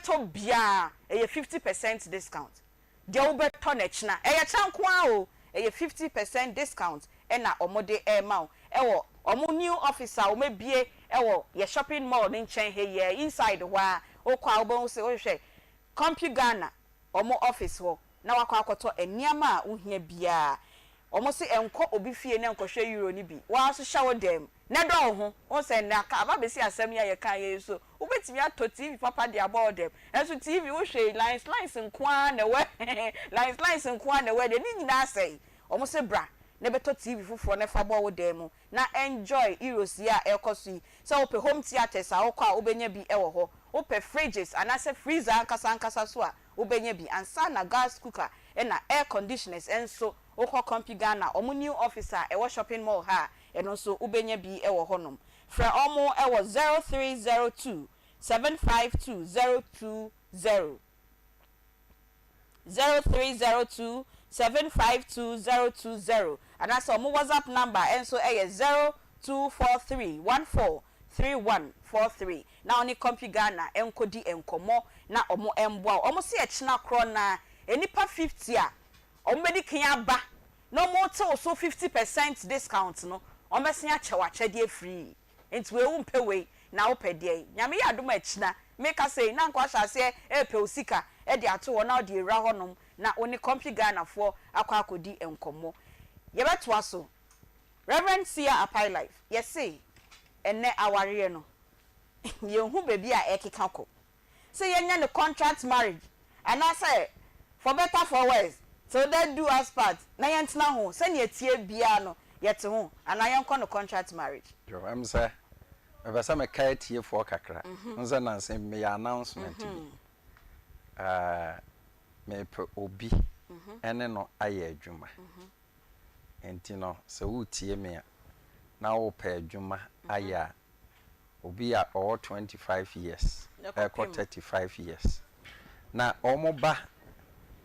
beto bia 50% discount de obeto na china chankwa o 50% discount na omode ma ewo omo new officer o mebie ewo ye shopping mall ni nchen he ye inside wa okwa obon se o hwe Compugana omo office ho na wakọ akoto eniama a uhia bia omo se enko obi fie na enkohwe euro ni bi wa so shawo dem na do ho o se na ka aba besi asem ya ye kan ye so obetimi ato TV papa de about dem enso TV wo hwe lines nkwa na we lines nkwa na we de ni nyina asai omo se bra na beto TV fufuro na fa bo wo dem na enjoy heroes ya ekoso se ope home theaters a okwa obenya bi ewo ho ope fridges anase freezer ankasa so a obenya bi ansa na gas cooker na air conditioners enso okwa Compugana omo new officer ewo shopping mall ha eno so obenya bi ewo honom fra omo ewo 0302 752 020 0302 752 and that's omo WhatsApp number enso 0243143143 na oni Compugana enkodi enkomo na omo emboa omo se echina kro na enipa 50 a omo bedi kan aba no more till so 50% discount no omo se achewachede free enti we wumpe we na opede nyame ya adoma echina make us say na nkwa hyase epe osika e de ato wo na o de ewra honom na oni Compugana fo akwa akodi enkomo ye beto aso Reverend Sia Apai Life yes say enne aware no ye hu bebi a ekeka ko say yenya ne contract marriage and I say for better for worse so they do as part na yentina ho say ne tie bia no yete ho and I yenko no contract marriage yo am say me me kai tie for kakra nza na say me announcement bi me pe obi ene no aye adwuma enti no se wo tie me a na wo pe adwuma aya obi a all 25 years eko 35 years na omoba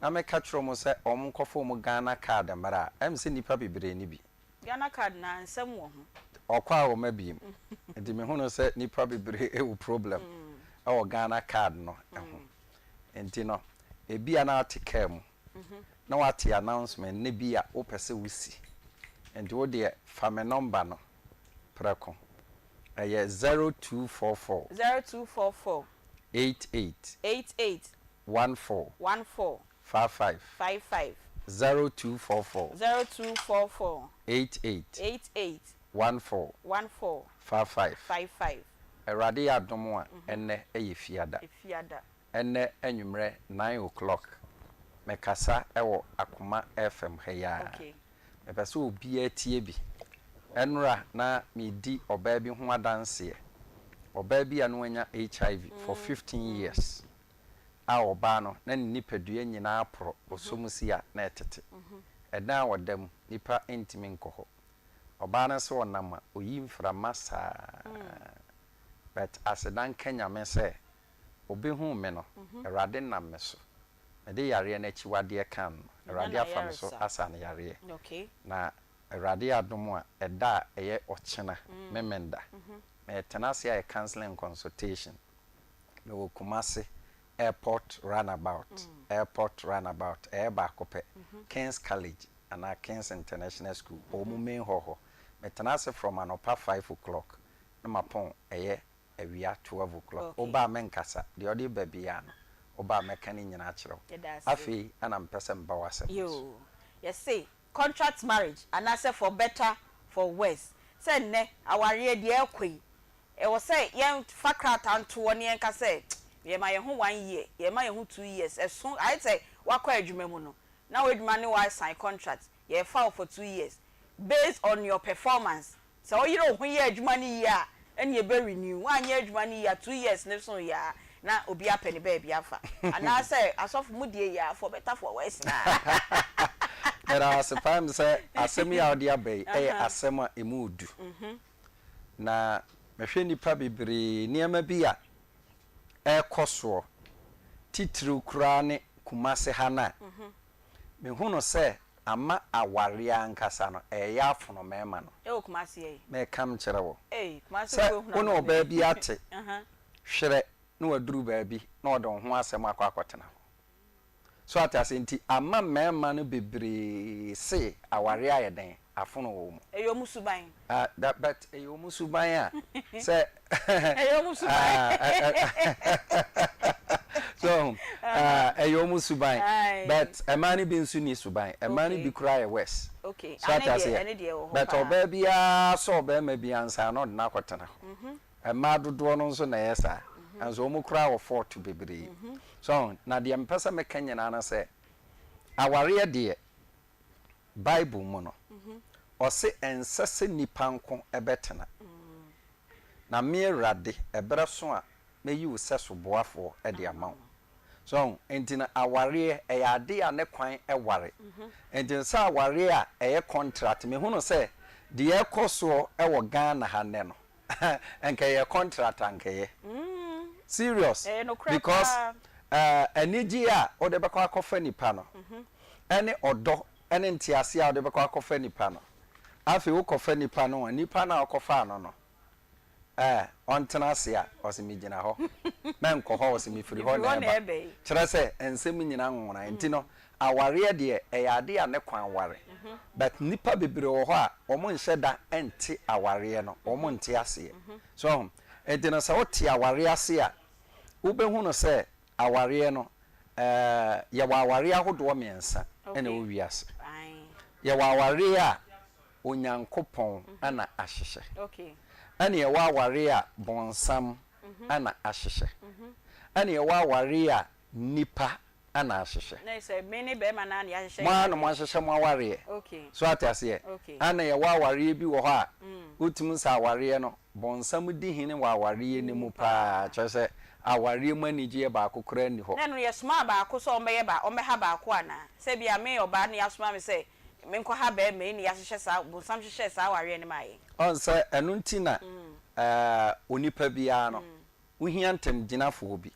na me ka kiro mo se omkofo mo Ghana card mara em se nipa bebre ni bi Ghana card na nsem wo ho okwa wo mabiem enti me hu no se nipa bebre e wo problem o Ghana card no eho enti no ebi ana atike mu na wati announcement ne bi a opese wusi enti wo de fame number no preko 0244 88 14 55 0244 88 14 55 erade ya domo a enne eyefiada enne anwumre 9 o'clock mekasa ewo Akoma FM heya okay mepese obi atie bi enra na medi oba bi ho adanse oba bi anu anya HIV for 15 years a oba no na nipadua nyina apro osomusi a na etete eda wodam nipa intimi nkoho oba na so onama oyimfra masa but asedan Kenya me se obi hu me no erade na me so ede yare na chiwade kan erade afam so asa na yare okay na erade adom a eda eye ochena memenda me tenase a counseling consultation me wo Kumasi airport runabout e ba kope King's College and King's International School omu main hoho me tenase from an upper 5 o'clock na mapon eye awia 12 o'clock oba menkasa de odi babia no oba mekani nyina akiro afi ana mpese mba wase yo yes say contract marriage and I say for better for worse say ne aware de ekwi e wo say yen fakrat anto woni enka say ye ma ye ho 1 year ye ma ye ho 2 years eson I say wakwa adwuma mu no na we adwuma ne why sign contract ye file for 2 years based on your performance so you know when ye adwuma ne year and ye be renew 1 year adwuma ne year 2 years ne so ya na obi apene baby afa and I say asof mu die ya for better for worse na era sepam say asemi a odi abai asema emudu na mehwe nipa bebre niam bi a ekoso titru kura ne Kumasi hana me huno se ama aware ankasa no ya afono mema no Kumasi me kam kire wo Kumasi ko no ba bi ate hwere na waduru baabi na ɔde ho asɛm akɔtena ho so atase nti ama mema no bebree se aware ayɛ den afono wo mu eyo musuban but eyo musuban a se eyo musuban so eyo musuban but emani bi nsu ni suban emani bi kura ye west okay so atase but oba bia so oba ma bi ansa na ɔde na akɔtena ho ema dodo no nso na yesa anso omu kura wo fort bebree so na de mpesa meka nyina na se aware de bible mu no ɔse ensese nipa nko ebetena na me Awurade ebere so a meyi wo seso boafo de amaw so entina aware ade a ne kwan eware entin sa aware a eye contract me hu no se de ekoso ewo Ghana ha ne no enka ye contract anka ye serious because eniji a ode bekọ akọfa nipa no ene odo ene ntiase a ode bekọ akọfa nipa no afi wo kọfa nipa no nipa na akọfa no no ontena ase a osimigina ho men ko ho osimifiri ho na eba kire se ensem nyina nwona enti no aware de ade a ne kwan ware but nipa bebre wo ho a omo nheda enti aware no omo nti ase so enti no sa wote aware ase a ubehu no se aware no ye wa aware ahodo miensa ena wo wiase ye wa aware a onyankopon ana ahyehye okay ani ye wa aware a bonsam ana ahyehye ani ye wa aware a nipa ana ahyehye na say many be man na ahyehye ma no mo ahyehye mo aware okay so atase ana ye wa aware bi wo ho a utum sa aware no bonsam di hine wa aware ni mu pa kyese aware manije ba akokora ni ho na no ye sma ba akoso omeye ba omeha ba ako ana se bia me oba na yasoma me se me nko ha ba me ni yahyehyɛ sa bonsam hyehyɛ sa aware ni mai on se enu ntina onipa bia no wohia ntem ginafo bi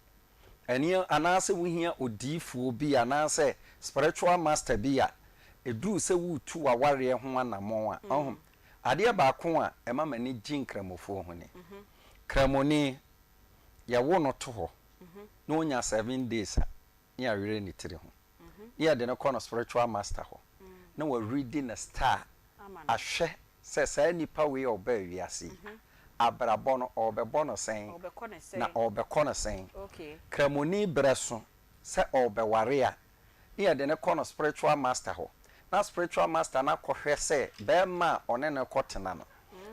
eni anase wohia odifo bi anase spiritual master bi a eduru se wutu aware ho anamon a ohum ade ba ako a ema mani ginkramofo ho ni kramoni ya wo no to ho na onya 7 days a ya were ni tire ho ya de no kono spiritual master ho na wa reading a star ahwe se nipa we oba wiase abrabọ no obebọ no sen na obekọ no sen okay kramoni breso se obeware a ya de no kono spiritual master ho na spiritual master na kohwe se be ma one ne kotena no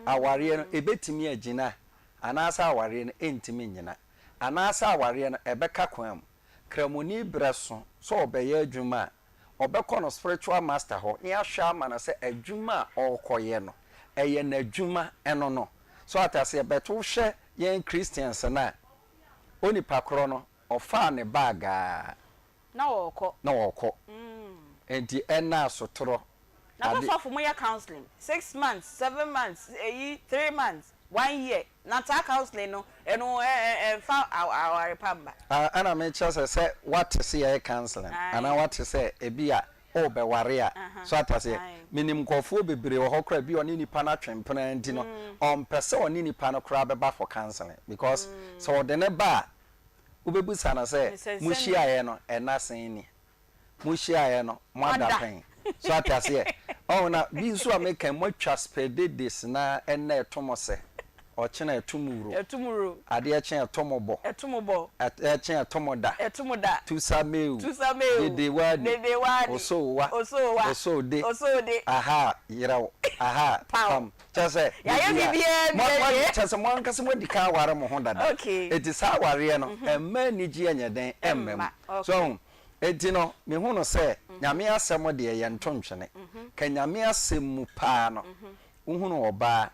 aware no ebetimi agina anasa aware no entimi nyina anasa aware no ebeka kwam kramoni breso so obeye adwuma obekọ no spiritual master ho ya hwa ma na se adwuma okoye no eye na adwuma eno no so atase beto hwe yen Christians na oni pakro no ofa ne baga na woko enti ena sotoro na go so for mo ya counseling 6 months 7 months 3 months 1 year na ta counseling no eno fa our pamba ana me chase say what say e counseling ana what say e bia o be ware a so atase minim kofo bebre wo hokra bi oni nipa na twempena ndi no on pese oni nipa no kra be ba for counseling because so de ne ba ubebusa na say muhia ye no ena sen ni muhia ye no mwada pen so atase oh na bi nso a meka mwatwa spede this na ena etomose ochena etumuro ade echen etomobo echen etomoda tusameu dede wadi osode aha yirawo aha pam chase ya bibie chase mo ankase mo dika ware mo ho dada eti sa ware no emma niji anyeden emmem so eti no me hu no se nyame asem de ye ntontwene ka nyame asem mu pa no hu no oba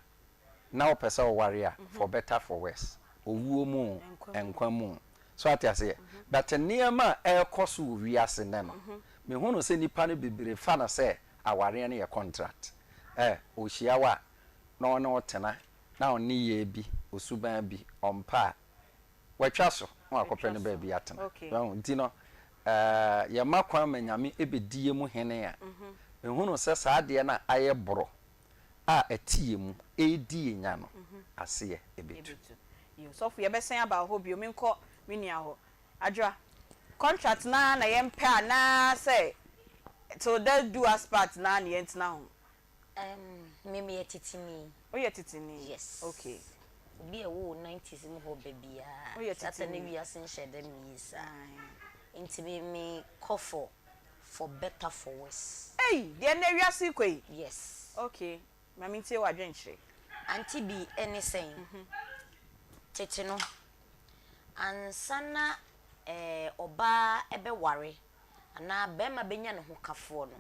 na opesa oware a for better for worse owuo mu enkwa mu so atiase but niema ekoso wiase ne no me hu no se nipa no bibire fa na se aware ne ye contract ohyiawa na ono otena na oni ye bi osuban bi ompa watwa so na akopɛ ne ba bi atena so nti no ye makwa manyame ebedie mu hene a me hu no se saade na aye boro a etie mu edi enya no ase ye ebetu yo so for ye besen aba ho bi o menko minia ho adwa contract na yempa na say so that do us part na yent na ho me titini oh ye titini yes okay be a wo 90s mu ho babia oh ye that na wi asen shede mi sa inti me call for better for worse hey there na wi ase kwai yes okay mami tie wa dwenchire Aunty Bea anything tete no ansana oba ebe ware ana be ma benya ne ho kafo no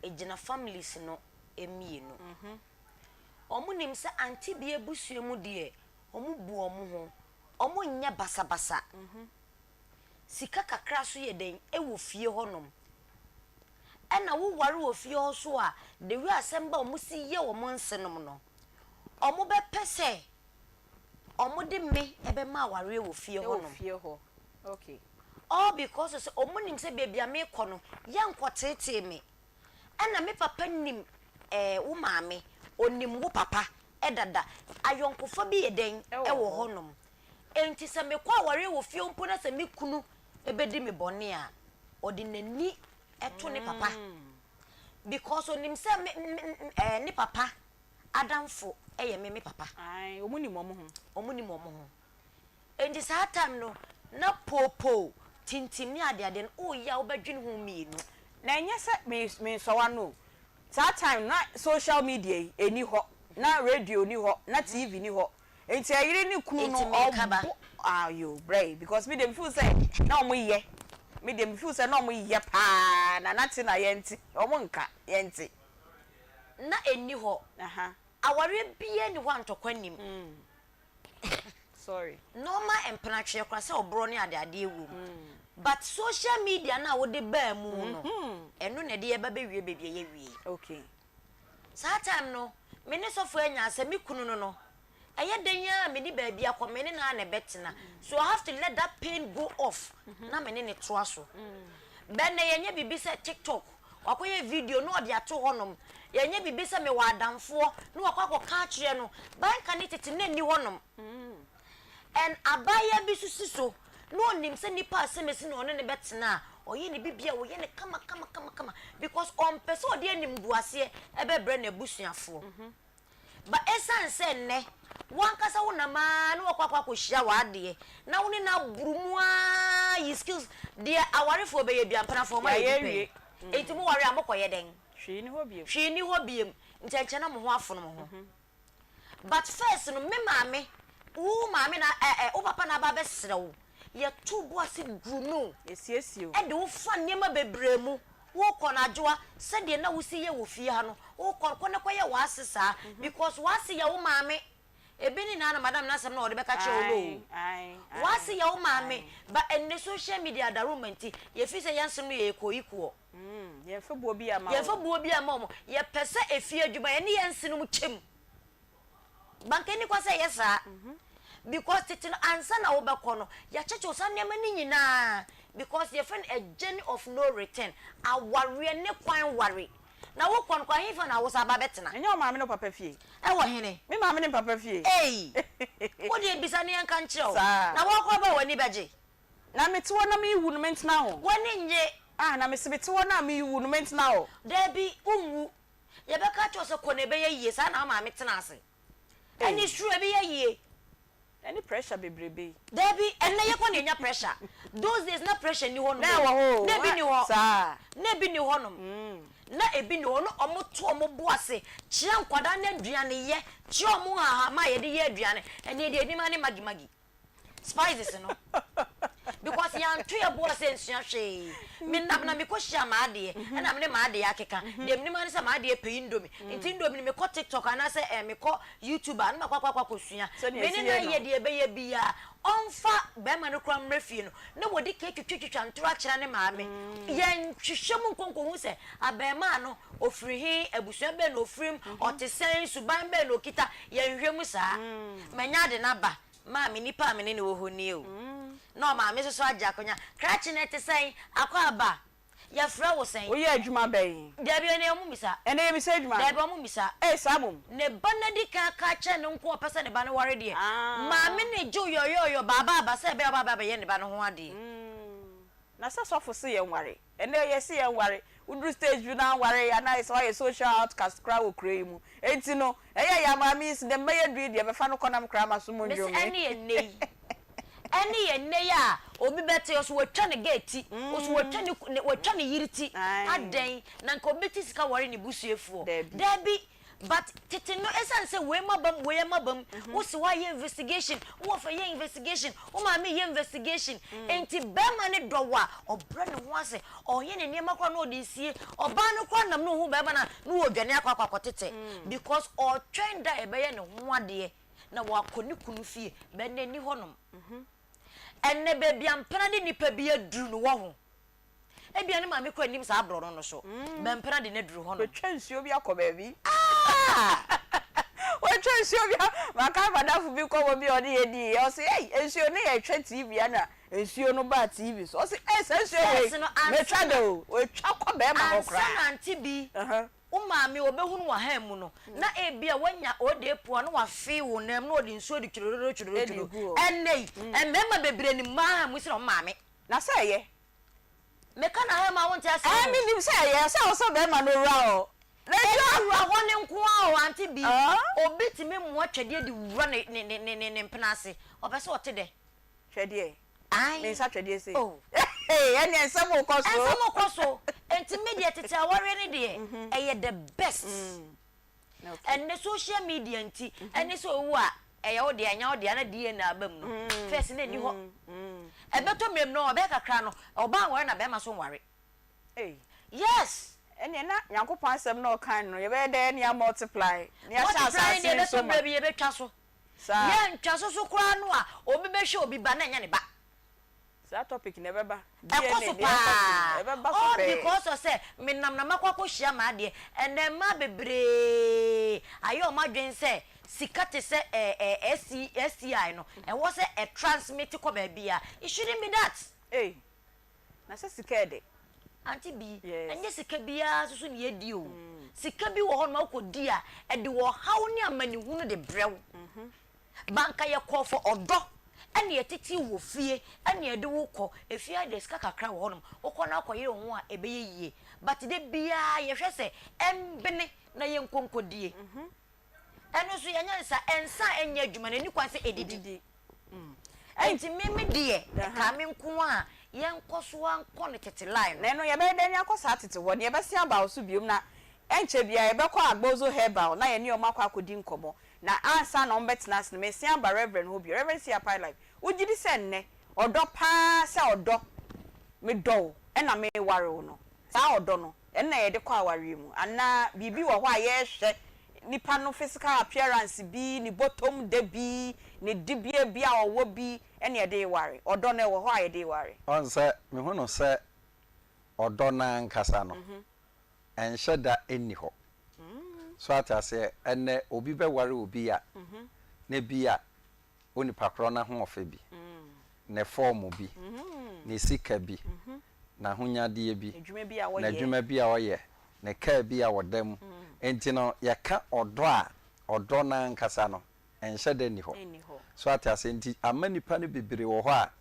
ejina families no emie no omu nim se Aunty Bea busua mu de omu bu omu ho omu nya basabasa sika kakra so ye den ewo fie honom ena wo ware wo fie ho so a de wi asemba omu si ye wo mo nsenom no omu be pese omu de me ebe ma ware wo fie honom fie ho okay all because so omu nim se bebia me kono ye nkotete me ena me papa nim wo maame onim wo papa edada ayonkofo bi yeden ewo honom enti se me kwa ware wo fie mpo na se me kunu ebedi me bone a odi nani eto ne papa because onim se ni papa adamfo eye me papa ai omuni mo ho enti sa time no na popo tintim ni ade no o ya obadwin ho mienu na enye se me so wa no that time na social media eni ho na radio ni ho na TV ni ho enti ayire ni kunu no ayo bray because me dem feel say na omo ye me dem feel say na omo ye pa na nati na yenti omo nka yenti na eni ho aha aware bie ni ho antokwanim sorry normal empenatwe kwa se obro ni ade ewu but social media na wo de ba mu no eno na de ye ba be wie bebie ye wie okay sa time no me ne sofo anya ase me kunu no eye denya me ni ba bia kwa me ne na na betina so I have to let that pain go off na me ne to aso ben na yenye bibi se TikTok wakoye video no de ato honom yenye bibi se me wa adamfo no wakwa ka kire no ban kan tete na ni honom and abaya bi susiso no nim se nipa asemesi no ne betina oye ne bibia wo ye ne kama because on person ode anim duase ebebre na busuafo ba esan se ne wankasa wo na ma no kwakwa ko hia wa ade na wo ne na burumu a yi skills de awarefo be ye bia mpana fo ma ye enti mo ware amokoye den hwi ni ho biem ntenche na mo ho afono mo ho but first no me maame wo maame na wo papa na ba be serewo ye tubu ase gruno esiesio e de wo fa niema bebremu wo konajoa se de na wo si ye wo fie ha no wo konne koye wa asesa because wa se ye wo maame ebeni na madam na asem na wo de beka che wo wa se ye wo maame ba enne social media darumenti ye fi se yansem no ye koyikuo ye fa buo bi ama mo ye pese efie adwuma ye ne yansenu mu chem bankeni kwa se yesa because titino ansa na wo bekono ya cheche osanne mani nyina because ye friend a journey of no return aware ne kwan ware na wo kon kwa hifa na wo sa ba betena enye o maame no papa fie e wo hene me maame ne papa fie wo de bisa ne anka nkyereo na wo kwa ba wani beje na metewo na me wu no mentna ho wani nye na me sebetewo na me wu no mentna ho debi unwu ye beka cho se kone be ye yie sa na maame tena ase any true be ye yie any pressure bebrebe debi enne ye ko nya pressure those days na pressure ni ho no na wo ho na bi ni ho sa na bi ni ho no na ebi ni ho no omoto omobo ase chia nkwada na aduane ye chia omo ha ma ye de ye aduane enne de enima ne magi spices no because ya nto ye bo ase nsua hwe me na me ko hia ma ade na me ne ma ade akeka dem ni ma ne se ma ade pe indomie nti indomie me ko TikTok ana se me ko YouTube an ma kwakwa kosua me ne na ye de ebe ye bia onfa be ma no kra mrefie no na wodi cake twitwitwa ntoro akira ne maame ye nhwehwem nkonkonhu se abema no ofiri hi abusua be no ofirim otesen suban be no kita ye nhwemu saa manya de na ba maame nipa amene ne wo ho ni o no maame so aja akonya krachi na te sai akwa aba ya fra wo sen wo ye adwuma bɛn da bi ne mu misa ene ye misa adwuma da bi mu misa sabum ne banadi ka che ne nko opese ne ba ne ware de ma me ne ju yo baba se be baba ye ne ba ne ho ade na sasofo se ye nware ene ye se ye nware udru stage bi na nware ya na so ye social outcast kra wo kra mu enti no eye ya ma mi se dem me ye dui de be fa no konam kra ma so mo ndwo me ene ye nei ene ye nei a obi bete so watwa ne gate so watwa ne yiriti aden na nka obi ti sika ware ne busuefuo dabi but tete no esanse we mabam wo se wa ye investigation wo fa ye investigation wo ma me ye investigation enti be ma ne dowa obra ne ho ase o ye ne niam akwa no de sie oba no kwa nam no hu be ma na no odwane akwa tete because o twenda e be ye ne ho ade na wa koni kunu fie be ne ni honom enne be bia mpana de nipa bi aduru no wo ho ebia ne ma me kwa nim sa abro no so be mpana de ne duru honom betwa nsuo bi akoba bi wetwa nsuo bi maka badafu bi ko bi odi edi o se nsuo ne ye twa TV ana nsuo no ba TV so o se nsuo we metwa do wetwa ko be ma hokra Aunty Bea umami obehunu wa hemu no na ebia wanya ode po no wa fe wo nam no odi nsuo di twiroro enei emema bebre ni ma mu sire mami na say ye meka na ha ma wonte ase mi nim say ye so so be ma no ra o na ra woni nko a o Aunty Bea obetime mu atwede di wura ne mpena ase obese ote de twede ai me sa twede se ene ensamo koso enti media tete aware ne de eye the best and the social media nti ene so wo a eye wo de anya wo de na die na abam no first na ni ho ebeto mrem no obe kakra no oba aware na be ma so nware yes ene na Nyankopon asem na o kan no ye be de ne multiply ne ya sha asase so ma be ye betwa so ye ntwa so kura no a obi be hwe obi ba na nya ne ba that topic never ba oh because of say me nam na makwakwo hia ma de ene ma bebre ayo ma dwen say sikate say SCI no e wo say a transmit ko ba bia it shouldn't be that na say sikede Aunty Bea enye sika bia susu ne yedi o sika bi wo ho ma ko di a e de wo haw ne amani hunu de brew banka ye call for odo ene yetiti wo fie ene yede wo kɔ efia de ska kakra wo honom wo kɔ na akɔyere ho a ebeye yie but de bia ye hwɛ sɛ embene na ye nkonkodie eno so ye nyansa ensa enye adwuma na ni kwan sɛ edidi enti meme de ka me nko a ye nkɔso ankɔ ne tete line na eno ye be de ni akɔsa tete wo ne ye be sia ba wo so biom na enche bia ye be kɔ agbozo herbal na ye ni o makɔ akodi nkomo na ansa na ombetena se me sia ba reverend ho bi reverend sia pai life ugidi se nne odo pa se odo me do e na me ware wo no sa odo no e na ye de kwa ware mu ana bibi wo ho a ye hwe nipa no physical appearance bi ni bottom de bi ni dibie bi a owo bi e na ye de ware odo na wo ho a ye de ware on se me hu no se odo na nkasa no enhye da eni ho so atase ene obi be ware obi a ne bia oni pakro na ho ofe bi ne form bi ne sika bi na hunyade bi na dwuma bi a woye ne ka bi a wodam enti no yaka odo na nkasa no enhye da ni ho so atase enti amanipa ne bibire wo ho a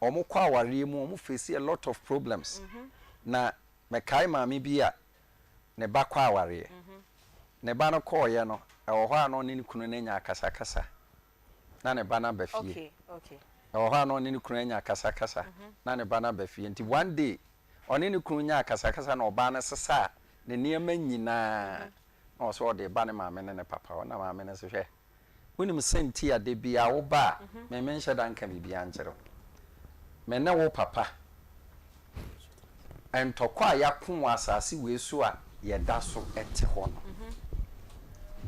omukwa aware mu omu face a lot of problems na mekai maami bi a ne ba kwa aware ne ba no call ye no e wo ho ano ne kunu ne nya akasa na ne ba na ba fie okay e wo ho ano ne kunu nya akasa na ne ba na ba fie nti one day oni ne kunu nya akasa na oba na sesa ne niema nyina na so de ba ne maame ne papa na maame ne so hwe wonim senti ade bia wo ba me menhye da nka bibia nkyero me ne wo papa entokwa yakun asase we so a ye da so ete ho no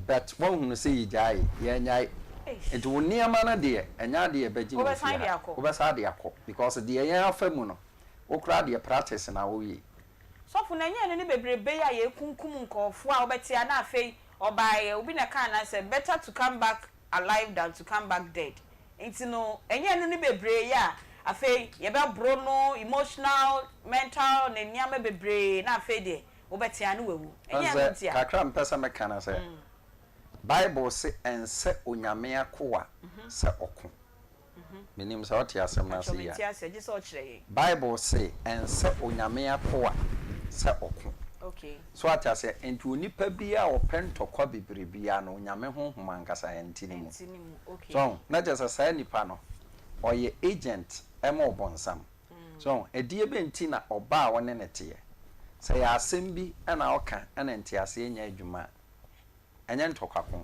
but won hunu se yijai ye nyai enti wo niema na de enya de beji wo besa de akọ because de ye afamu no wo kra de practice na wo yi sofu na nya ne bebrebe ya ye kunkum nkofo a obetia na afei obaye obi na kan na say better to come back alive than to come back dead enti no enya ne bebrebe ya afei ye be bro no emotional mental ne niam bebre na afei de wo betia no wewu enya ntia kakra mpesa mekana se Bible say ense onyame akoa se oko menim se ote asem na se ya Bible say ense onyame akoa se oko okay so ata se enti onipa bia opentokwa bibrebia no onyame honhom ankasa entinimu okay so na just say nipa no oye agent ema obonsam so edie benti na oba wone nete say ya asem bi na oka na enti ase enya adwuma enya ntokakon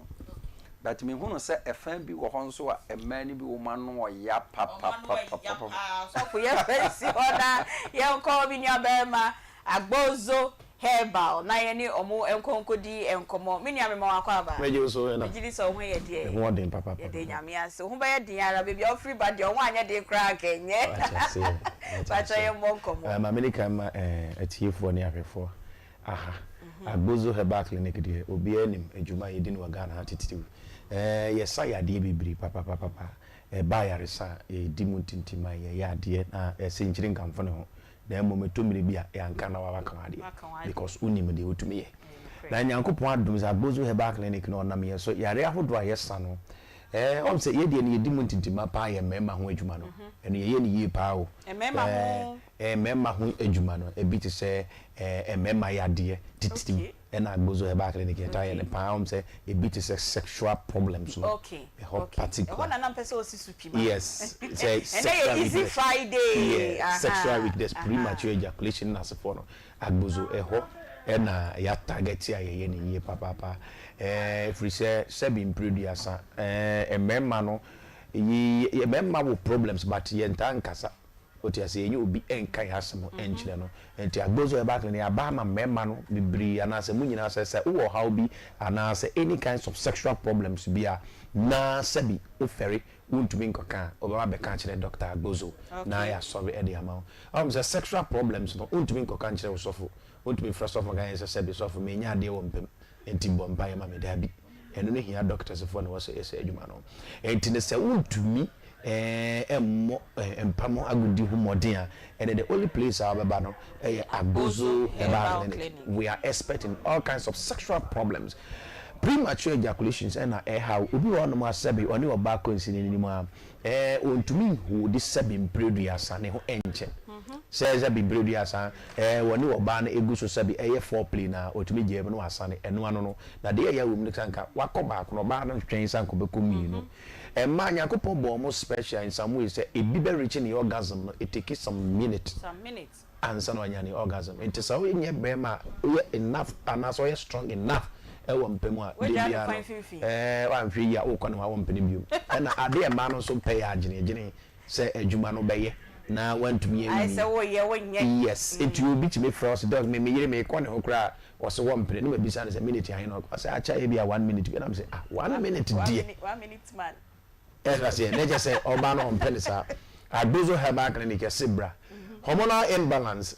but me hunu say efan bi wo honso a emani bi wo ma no ya papa so for ye fancy oda ye nko bi ni abema agbozo herbal na ye ni omo enkonkodi enkomo me ni amema akwa aba meje so na meje so ho ye de ho den papa ye de nyame ase ho ba ye den ara baby ofri ba de ho anya de kra kenye pacha ye mo nkomo ma me ni kan ma atiefo ni ahwefo aha agbozo herbal clinic de obi anim adwuma ye di ni Ghana ha titiw yesa ya de bibiri papa ba yaresa di muntintima ye ya de na senchiri nkamfo ne ho na mometo mire bia ya nka na wa kan ade because unim de otumi ye na nyankopon adum za agbozo herbal clinic no na me so yare ahodo a yesa no on se ye de ne di muntintima pa ye mema ho adwuma no eno ye ni ye pa o mema ho adwuma no e bi te se mema ya de titiw na agbozo herbal clinic enta ye pa on se e bi te se sexual problems no okay particular one na person osisu pima yes say sexual easy Friday sexual weakness premature ejaculation na se for no agbozo eho na ya target ya ye ni ye papa free se be produce emema no ye memma wo problems but ye ntankasa oti ase enye obi enkan hasem enkyere no enti agbozo e back ne aba ma memma no bibiri anase munyina se wo how bi anase any kinds of sexual problems bia na sabi oferi wontumi nkoka obama be kan kyere doctor agbozo na ya solve e de amount say sexual problems no wontumi nkoka kyere wosofo wontumi first of all gan say sabi sofo me nya de wo mpem enti bomba ya ma me da bi eno ne hia doctors for no so ese adwuma no enti ne se wontumi empamo agudi hu modern and the only place ababa no agbozo herbal clinic. We are expert in all kinds of sexual problems, premature ejaculations and how obi won mo asabi oni oba konsini ni mo ontumi hu di sabi mpredu asa ne ho enche says be bredu asa woni oba na egu so sabi foreplay na otumi je no asa ne eno ano no na de ya wum ne sanka wakoba ko no ba na twen sanka be komi no ma nyakopon bo mo special in some way say e be reach in the orgasm no it take some minutes answer no anya ni orgasm it is so nye be ma enough and so strong enough ewo mpemu a de bia wa mfi ya okọ na wa mpeni biom na ade e ma no so pay ya agene say adwuma no beye na wantumi I say wo ye wonye yes it will be to me first dog me yire me ko ne ho kra wo so wo mpeni no be bisa na say minute ahin no say acha e bia 1 minute bi na say 1 minute die 1 minute man I say na just say oba no mpeni sa agbozo herbal clinic sibra hormonal imbalance,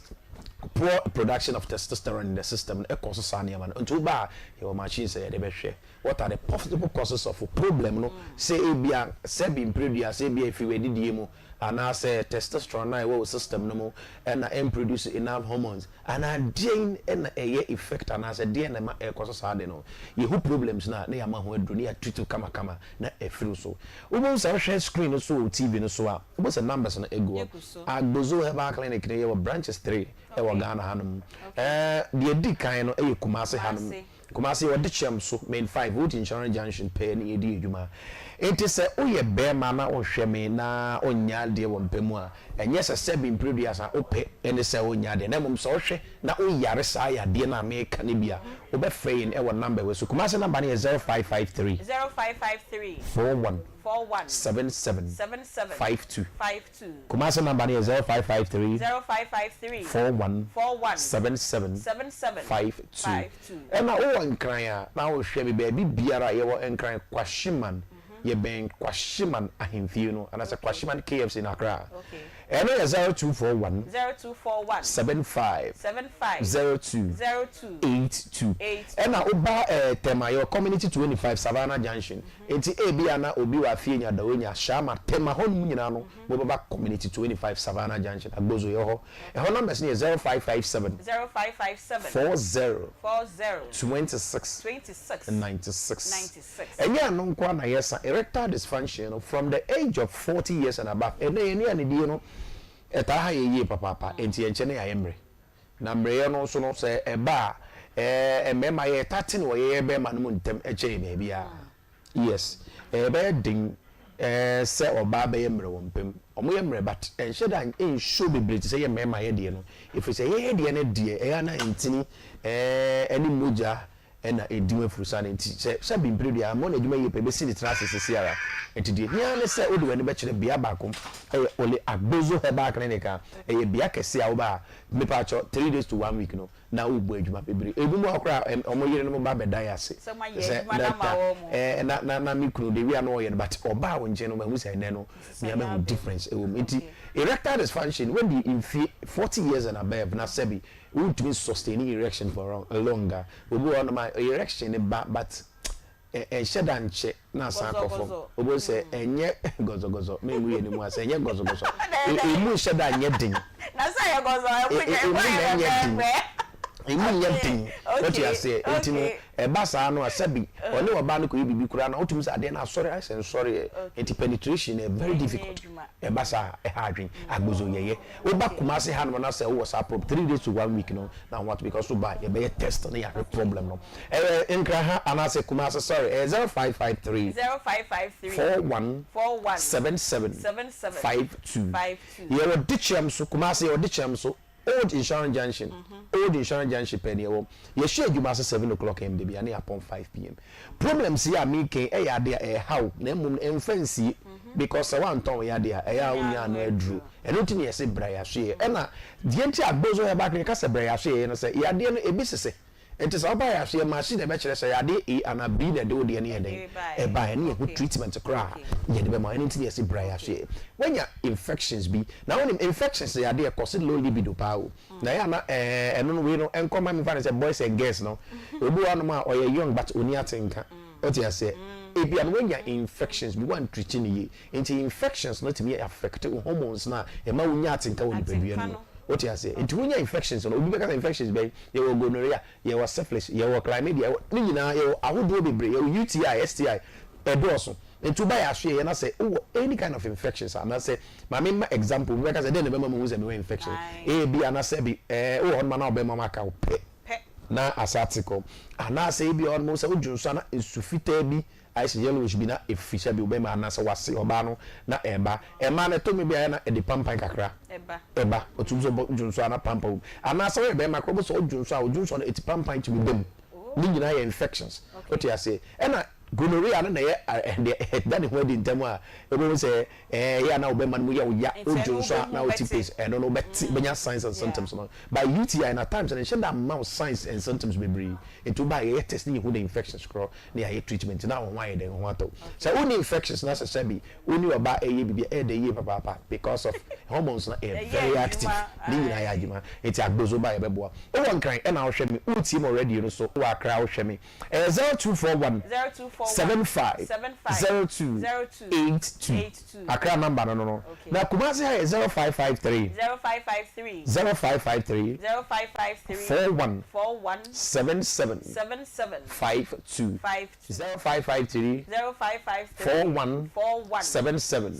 poor production of testosterone in the system, a cause of man. Until ba your machine say they be share. What are the possible causes of a problem? No, say bia sebi produce say bia if we did demo and I say testosterone na wo system no mo and I produce enough hormones and I gain and a effect and I say dey na e cause sad no. You who problems na na yama ho adru na treat kama na e feel so. We say share screen so TV no so a. We say numbers na ego. Agbozo herbal clinic dey your branches 3 e wo Ghana hanum. The di kan no e Kumasi hanum. Kumasi wo de chem so main 5 Wood Insurance Junction pay na edi edwuma. Enti se oye be ma na ohwe me na onya de wo mpemu a enye se sebi produce a ope ene se onya de na mum so ohwe na oyare sa ya de na me ka ne bia obe fain e wo number we so Kumasi number na 0553 41 77 52 Kumasi number na 0553 41 77 52 ena o nkran a na ohwe me ba bi biara ye wo nkran kwahyeman ye ben kwahyeman ahemfie no ana se kwahyeman KFC na Accra eno ya 0241 75 02 82 ena oba tema your community 25 Savannah Junction enti ebia na obi wa fie nya da onya shama tema hon mu nyina no mo baba community 25 Savannah Junction agbozo ye ho ho numbers ni 0557 40 26 96 enya no nkwa na yesa erectile dysfunction from the age of 40 years and above ene ani die no eta ha ye papa enti enche ne ayemre na mre no so no se eba emema ye 13 wo ye be ma no ntem eche me bia yes be din se oba be ye mre wo mpem omo ye mre but enche da en show be bre se ye mema ye de no if say ye de ne de e na entini eni moja ena edime furusa na enti se bi bre dia mo na eduma ye pe be si ni trace se ara enti de hia ne se odi wani be kire bia baako ole agbozo heba clinica bia kese a wo ba me pa cho 3 days to 1 week no na wo bu adwuma bebre ebu mu akra omo yire no mo ba beda ya se na mi kunu de wi ano ye but oba wo nje no ma hu se ne no me am difference e wo enti erectile dysfunction when the in 40 years and above na sebi we want to sustain erection for a longer obi on my erection but sheda nche na sankofo obo se enye gozo me wi eni mu ase enye gozo emu sheda nye din na say ye gozo e emu nye din what you say entino e basa no asabi oni oba no ko bibi kura na otum se ade na sorry I say sorry enti penetration is very difficult e basa e ha adwen agbozo yeye oba kuma se ha no na say wo sa prob 3 days to 1 week no na what because so ba ye be test na ya problem no nkra ha anase kuma se sorry 0553 41 77 52 ye wo dicham so kuma se wo dicham so Old Insurance Junction, Old Insurance Junction penny wo. Ye share you must 7 o'clock MD be and upon 5 p.m. Problems here me can there how na mum fancy because I want ton ya there unya no adru. And nothing ye say bra ya share. E na the enti agbozo he back ka say bra ya share no say ya de no ebi sese. Enti say oba ya share machine e be kire say ya de e ana b na de odi ne den. E ba e na ye treatment kra. Ye de be ma anything ye say bra ya share. When your infections be now when infections they are there cause low libido power na ya na eno we no enko me fa say boys and girls no obi one ma or young but oni atenka what you say e bia when your infections be one treating ye into infections not me affect hormones na e ma wonya atenka woni pedua no what you say into when your infections no obi be ka infections be ye wo gonorrhea ye wo syphilis ye wo chlamydia ni nyina ye ahodo bebre ye UTI STI edoso into buy a share and I say any kind of infections and I say my main example we say then the mama who say me infection A B and I say be on man be mama ka pe na asatiko and I say be on mo say ojunso na esufita bi I say yellowish bi na efisha bi obema and I say wase oba no na eba na to me bi na e de pampan kakra eba otumso ojunso na pampa and I say be makro so ojunso na eti pampan ti bi dem ni nyina ye infections what you say and gonorrhea na ye that is where the term a we say ya na obema no ya ojunso na otipes and no benya signs and symptoms no by UTI na times and should that amount signs and symptoms be bring into by ye testing who the infections cross na ye treatment na why dey ho ato so only infections na say be only oba bibi dey ye papa because of hormones na very active ni na ya jima it agbozo ba ye beboa o won kan e na wo hwe me uti mo already no so wo akra wo hwe me 0241 75 02 82 akra number no na kumasi ha 0553 0553 41 77 52 0553 41 77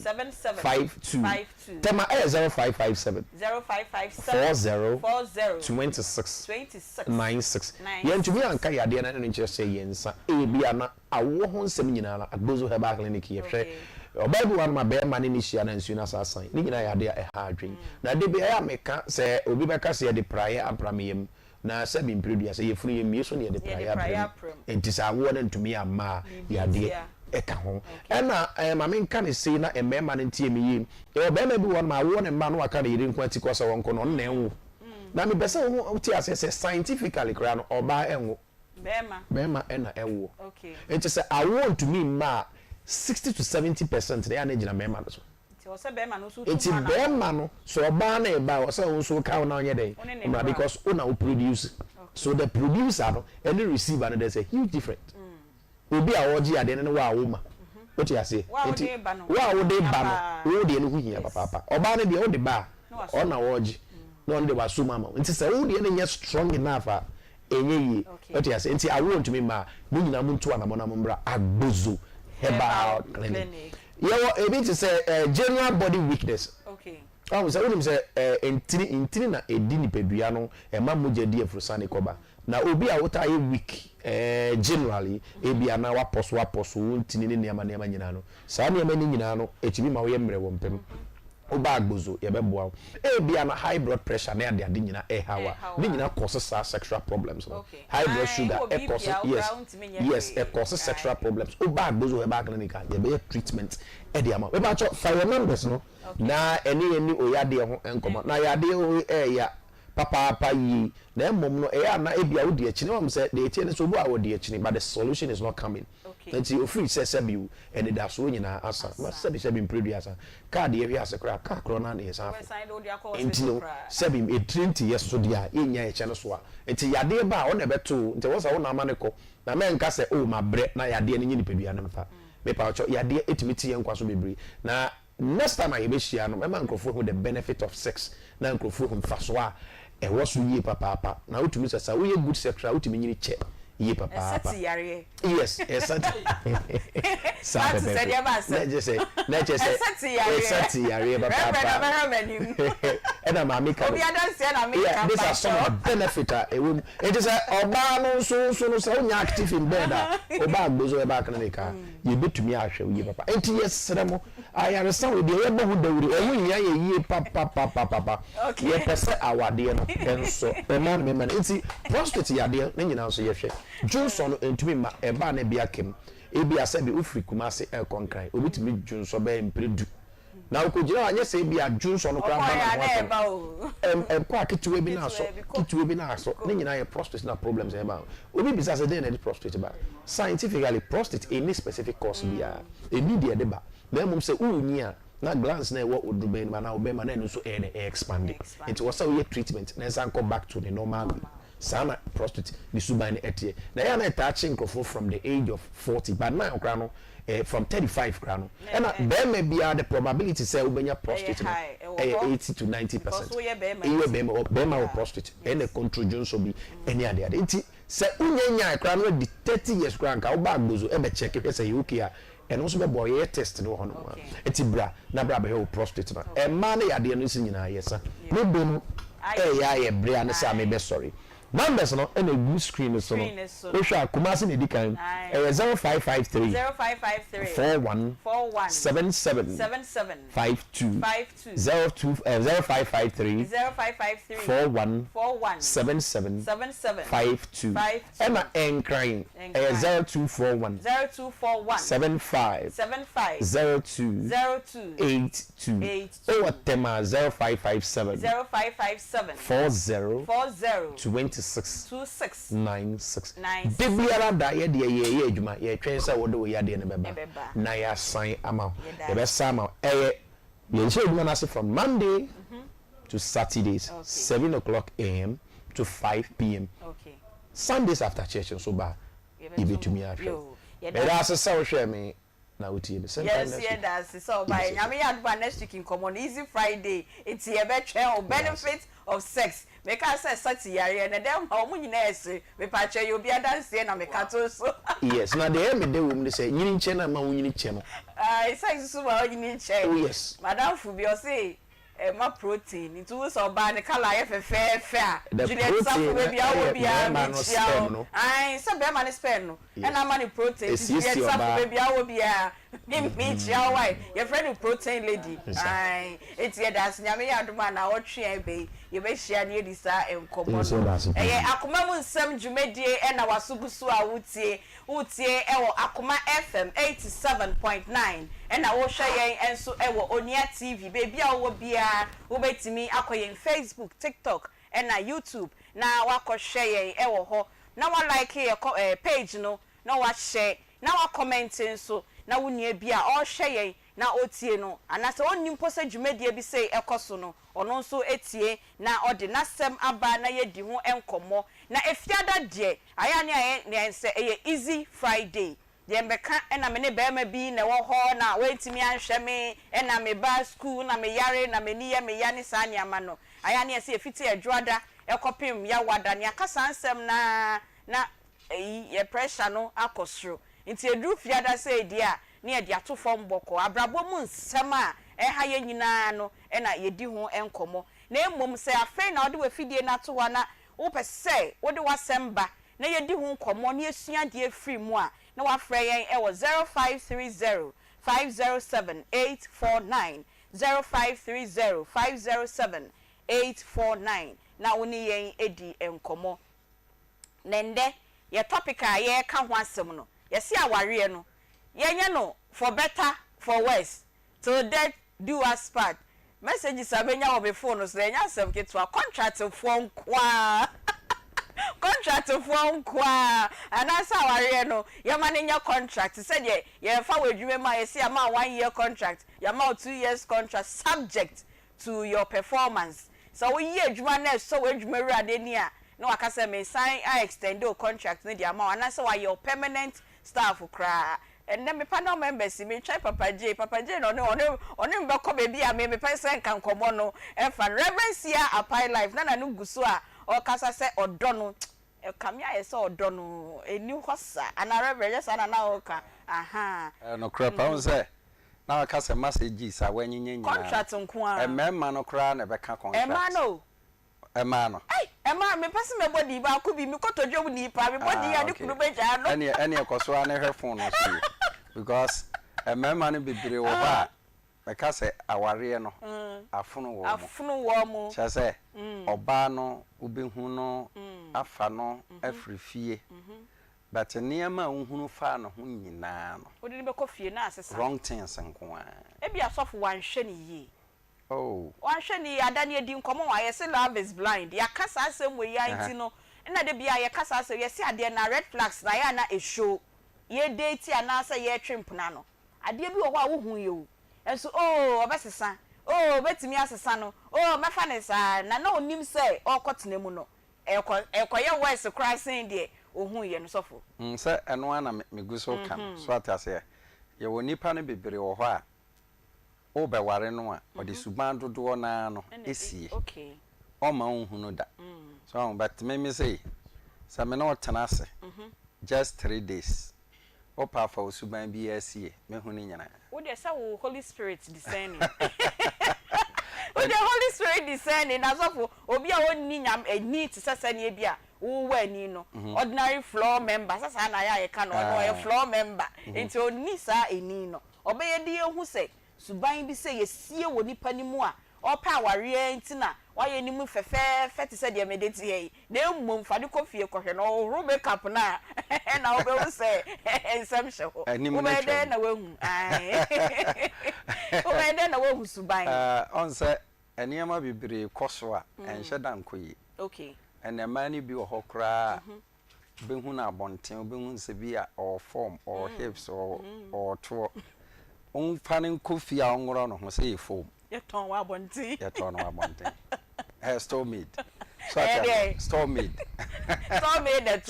52 tema 0557 40 26 96 yen to be anka yade na no nche say yensa e bia na awo ho nsem nyina na agbozo heba clinic ye hwe Bible one ma be ma ni hia na nsu na sasan ni nyina yade e ha adwen na de be ya meka se obi beka se de praye aprameyem na se bi mpredua se ye furu ye mie so ne de praye apram entisa awo na ntumi ama yade eka ho ena ma me nka ne sei na emema ne ntie me yi e be ma bi won ma wo ne ma no aka ne yiri nkwa ti ko so won ko no na enwo na me bese wo ti ase scientifically kra no oba enwo bema ena enwo okay it say I want to me ma 60 to 70% they are na bema so It's bear man, so a banner about so count on your day. Because una will produce. So the producer and the receiver, there's a huge difference. Will be a orgy at the end of our woman. What you say? Wow, would they ban? Would they know here, papa? Or ban the old bar on our orgy. No, they were so mamma. It is a old enemy strong enough. What you say? I want to be ma, Munamun to Anamonamura, Abuzu, Heba clinic. Yeah, a bit is a general body weakness. Okay. I was saying, in Tina, a dini pedriano, a mamuja dear for Sani Koba. Now, Obi, I would a week generally, a be an hour post, Tinin Yamanino. Sani Maninano, HB Mawembre Wompem. Obaguzo, Yabebo, a be an high blood pressure near the Adina, a hour. Dina causes sexual problems. High blood sugar, a causes, yes, a causes sexual problems. Obaguzo, a baglanica, the better treatment, Ediama. About your 5 members, no? Na any oyade and come na yade ya papa yi na mom no na ebia wo de akini am say the etie so bo a wo de akini but the solution is not coming. Nti o free say sebi and da so nyina asa ma sebi impredu asa card ye ase kra ka kro na na yesa nti no sebi 20 years so dia enya eche no so a nti yade ba wo na beto nti wo sa wo na amane ko na me nka say o ma bre na yade ni nyini na mfa me pa cho yade etimiti ye nkwa so bebre na next time I be share no man crofo the benefit of sex na crofo hum faso e wo so yie papa na utumi sasa wo ye good sex utumi nyini che yie papa yes exactly sa let's say yare papa and I'm making these are some of the benefit it is oba no so nya active in bed oba gbozo e ba kan nika ye betumi ahwe yie papa enti yes remo I understand with the ebo hu dawuri ewu nya ye yie papa ye pese awade no enso e man enti prostate yade na nyina so ye hwe Johnson entumi ma eba na bia kem ebi asabi ofri kumase e konkran obitumi Johnson be impredu na ukojira anye se bia Johnson kra ba kwa akituwe bi na aso ne nyina ye prostate na problems e ba obi bisa se dey na prostate ba scientifically prostate any specific cause bia e need de ba na mum se unya na glands na wo odruben ma na obema na no so e expand it was a treatment na san come back to the normal sana prostate the suban etie na ya na touching from the age of 40 but now krano from 35 krano and be bia the probability say obenya prostate 80 to 90%. So ye bema prostate and the control Johnson be any other enti say unyanya krano di 30 years kranka oba gbozo e be check if say okay and also be boy test no hono enti bra na bra be prostate na e ma na yade no sinyina yesa no bonu ya ye bra na say me be sorry numbers no and a blue screen is so we shall Kumasi ne dikan 0553 41 77 52 0553 41 77 52 and encrying 0241 75 02 82 or tema 0557 40 2696 Bibiara da ye de ye adwuma ye twen se wo de wo ya de ne beba na ya san ama ye be san ama ye nche adwuma na se from Monday to Saturdays 7 o'clock a.m. to 5 p.m. Okay. Sundays after church so ba ye betumi ahwe be da se se wo hwe me na uti the same time. Yes, that's so by nyame adwa next week in common easy Friday it's ye be twen o benefit of sex make us say such yare na dem ha omu nyina ese me pa che you be dance na me ka to so yes na dey me dey we say nyini nche na ma nyini che no sex so ba nyini nche yes madam fu bi o say ma protein itu so ba ne kala ye fefe a Juliet safu be bia wo bia no ai se be ma ne spend no e na ma ne protein Juliet safu be bia wo bia me chia why your friend protein lady ai it's here that's nyame ya aduma na wo twe be ye be hia ne di sa enkomo Akoma mu nsem dwumadie e na wasugusu a wutie e wo Akoma FM 87.9 e na wo hwe yen enso e wo Onia TV baby a wo bia wo betimi akoyen Facebook TikTok e na YouTube na wakohwe yen e wo ho na wa like your page no na wa share na wa comment nso na wunie bia o hwe yen na otie no anase onnim posa dwumadie bi sei ekoso no ono nso etie na ode nasem aba na yedi ho enkomo na efiada de aya ne ense eye easy friday de mbeka na me ne bema bi na wo ho na wentimi anhwe me na me ba school na me yare na me niye me ya ne sa niama no aya ne ese efiti adwoada ekopim ya wada ne akasa ansem na ye pressure no akosro nti edru fiada say dia ne ye dia to fom boko abrabo mu nsem a ha ye nyina no na yedi ho enkomo na emom say afei na ode wafidie na to wa na wo pese wo de wasemba na yedi ho enkomo na esua de free mu a na wafrɛ yen e wo 0530 507 849 0530 507 849 na woni yen edi enkomo nende ye topic a ye ka ho asem no ye se aware no ye nye no for better for worse till death do us part messages abenya wo be phone so ye nya asem ketwa contract for nkwa contract for nkwa anasa aware no ye ma nya contract said ye fa wadwume ma ye se ama 1 year contract ye ma 2 years contract subject to your performance so we year adwuma na so wadwuma ruade ni a no akase me sign I extend the contract ne dia ma anasa wa your permanent staff kra and then me panel members me try papa J no mbe ko be bia me person kan komo no e fa reverence here apply life na no guso a o kasa se odo no e kamia ye se odo no eni hosa ana reverence ana na o ka aha no crapa on say na akase messages a wanyinya nyina contract nko a e memma no kra na be ka contract Emma no Emma me pese me body ba ko bi mi kotodwo ni pa me body ya de kunu be ja no ene ekoso ana hwefo no so because emma no bibire wo ba me ka se aware no afuno wo mo cha se oba no obehu no afa no afrifie but niam a unhunu fa no ho nyina no odi ni be ko fie na asesa wrong things nko a e bia sofo wan hwe ni yi oh wan hwe ni adani edi nkomo wa yesi love is blind ya kasa asem we ya nti no na de bia ya kasa asem yesi ade na red flags na ya na e show ye date anasa ye twempna no ade bi wo a wo hu ye o enso obesesa betimi asesa no mefa ne sa na onim se okotena mu no ekoye voice crossing de ohun ye no sofo se eno ana meguso kan so atase ye woni pa no bebere wo ho a o be ware no a ode suban dodo na no esie okay o ma ohun no da so but me say se me no tenase just 3 days o pa fa suban bi esie me hu ni nyana wo de say wo Holy Spirit descending wo the Holy Spirit descending na sofo obi a wonni nyam eni ti sese ne bia wo wani no ordinary floor member sasa na ya ka no no floor member enti onni sa eni no obeye de ehu se suban bi se yesie wo nipa ni mu a opa aware enti na waye ni mu fefe ti se de medeti hei na emmom fa de kofie kohwe no ro makeup na na obe wo se ensem hye ho obe de na wahu obe de na wahu suban on se eniama bibire koso a enhye dan koyi okay ene mani bi wo hokra behu na abonten behu se bi a or form or hips or to on fanin kofi a onworo no ho se e form ye ton wa abonten hair store made so store made that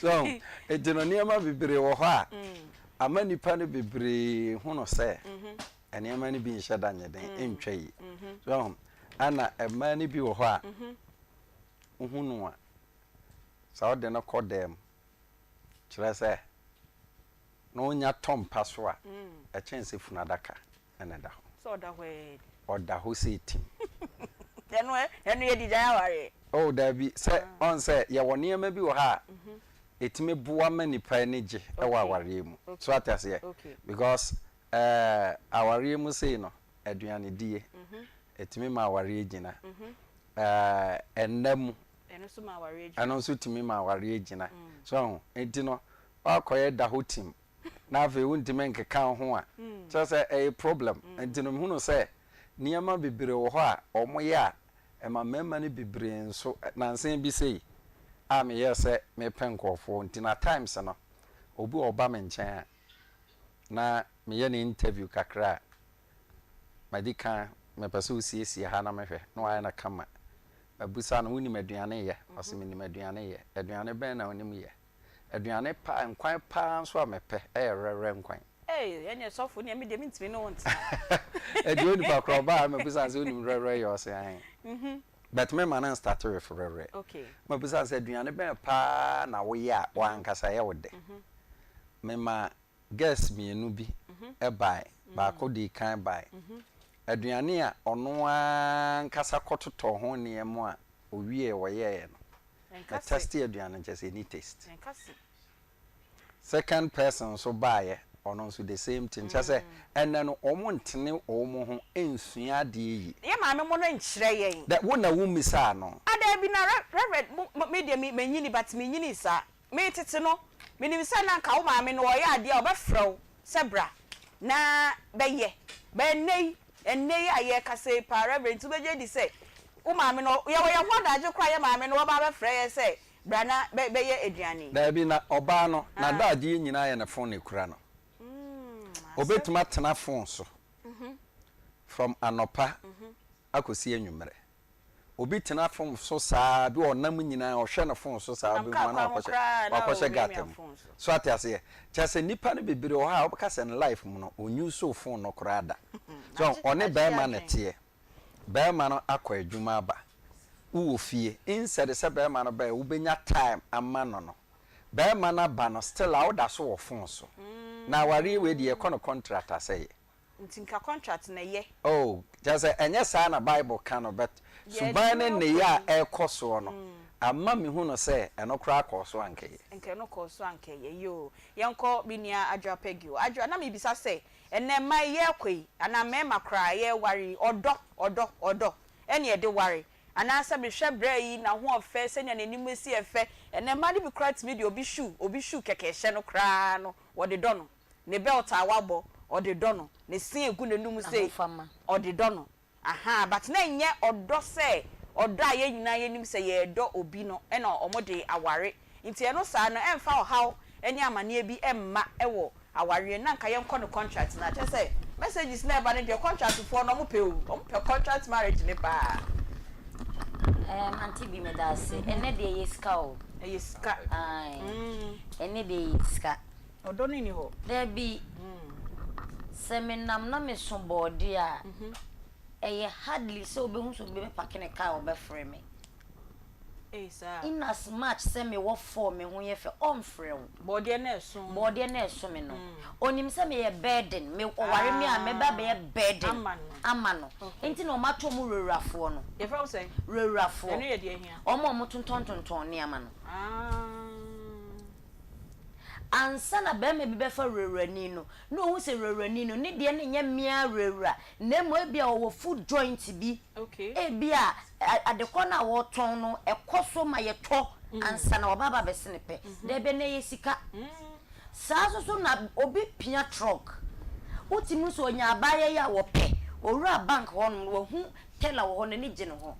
so ejino niama bibire wo ho a amani pa no bibire hu no se eniama ni bi nhye danye den entwai so ana emani bi wo ho a uhunu a sa ode no kodem kire se no nya tompa so a e chense funadaka ene da ho so da we oda ho se tim enu ye di jaya ware oh da bi se on se ye woni ema bi wo ha etime buwa manipa ne je e wa aware mu so atase ye because aware mu sei no aduane die etime ma aware gina enam eno so ma aware gina eno so timi ma aware gina so enti no akoye da ho tim na ve wuntime nkeka ho a so say a problem enti no hu no say niama bibire wo ho a omoye a ema mema ne bibire nso nansen bi sei me yes me penkofo enti na times no obi oba me nchen na me ye ne interview kakra madika me paso siesie ha na mehwe na wa na kama abusa no woni maduane ye ose me ni maduane ye aduane ben na woni mu ye aduane pa nkwan pa nso amepe rere nkwan enya sofo ni me de mintimi no wonti aduane pa kro ba me busa se woni rere ye ose an but me man start with rere okay me busa se aduane ben pa na wo ye a wa ankasa ye wode me ma guess me enu bi e bai ba ko di kan bai aduane a ono ankasa kototo ho ne emo a owie wo ye no na test aduane just any taste second person so buy ono so the same thing say enne no omo ntene omo ho ensua de yi ye ma me mo no nkyire yen that wona wo misa no ada bi na reverend media me nyini but me nyini sa me tete no me ni misa na ka wo ma me no wo ya ade a obefrew sebra na beye be nei ennei aye kase pa reverend tu beje di say wo ma me no ye wo ye hoda je kra ye ma me no wo ba befre ye say brana beye aduane da bi na oba no na daade nyina ye na phone ne kura no obetuma tena phone so from anopa akosi enwumere obi tena phone so saa bi onam nyina ohwe na phone so saa bi ma na akoshe gatem so atiase chese nipa ne bebere o ha obakase ne life mu no onyu so phone no kura da so one be ma ne tie be ma no akọ adwuma aba uwo fie instead se be ma no be wo benya time amma no be ma na ba no still awda so wo phone so na wari we de ekono contract aseye ntinka contract na ye oh just enye sa na bible kan but subane ne ya ekoso no amma me hu no se enokra akoso ankeye nke no koso ankeye yo yenko binia adwa pegio adwa na me bisa se enne ma ye kwei ana me makra ye wari odo ene ye de wari ana se be hwe bra yi na ho ofe se nya nanim si efe enne ma de bi krat me de obi shu keke hye no kra no wo de do no ne belt awabo o de do no ne sin egu nenum se o de do no aha but na nye odo se odo aye nyina ye nim se ye do obi no e na omode aware nti e no sa no emfa o haw eni amane bi emma ewo aware na nka ye nko no contract na che se messages na eba ne de contract for no mo pe contract marriage ne pa Aunty Bea me da se ene de yeska o yeska ai ene de yeska odo ni ho there be seminam na me so body a eye hardly so be hu so be pakene car obefre me sir in as much say me wo for me hu ye fe omfre wo body na eso me no onim say me ye burden me oware me a me ba be ye burden amano enti no mato mu rewrafo no ye fa say rewrafo eno ye de ahia omo tonton ne amano ansa na be me be fa rewrani no no hu se rewrani no ne de ne nya mia rewra na mo e bia wo food joint bi okay e bia adekọ na wo ton no ekoso ma ye to ansa na obaba be sene pe de be na ye sika sa so na obi pia truck utimu so nya abaye ya wo pe owura bank ho no wo hu teller wo ho na ni gye no ho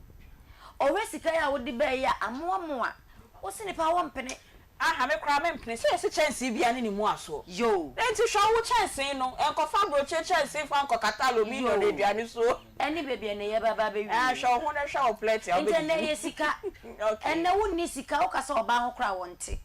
owe sika ya wo de be ya amoamoa wo sene pa wo mpene aha me kra me mpene se chance bia ne ni mu aso yo enti hwa wo chance no enko fa bro chance fa enko katalo mi no de duane so eni bebia ne ye baba be wi hwa ho na hwa o plate ya be enti ne ye sika okay enne wo ni sika wo kasa oba ho kra wonte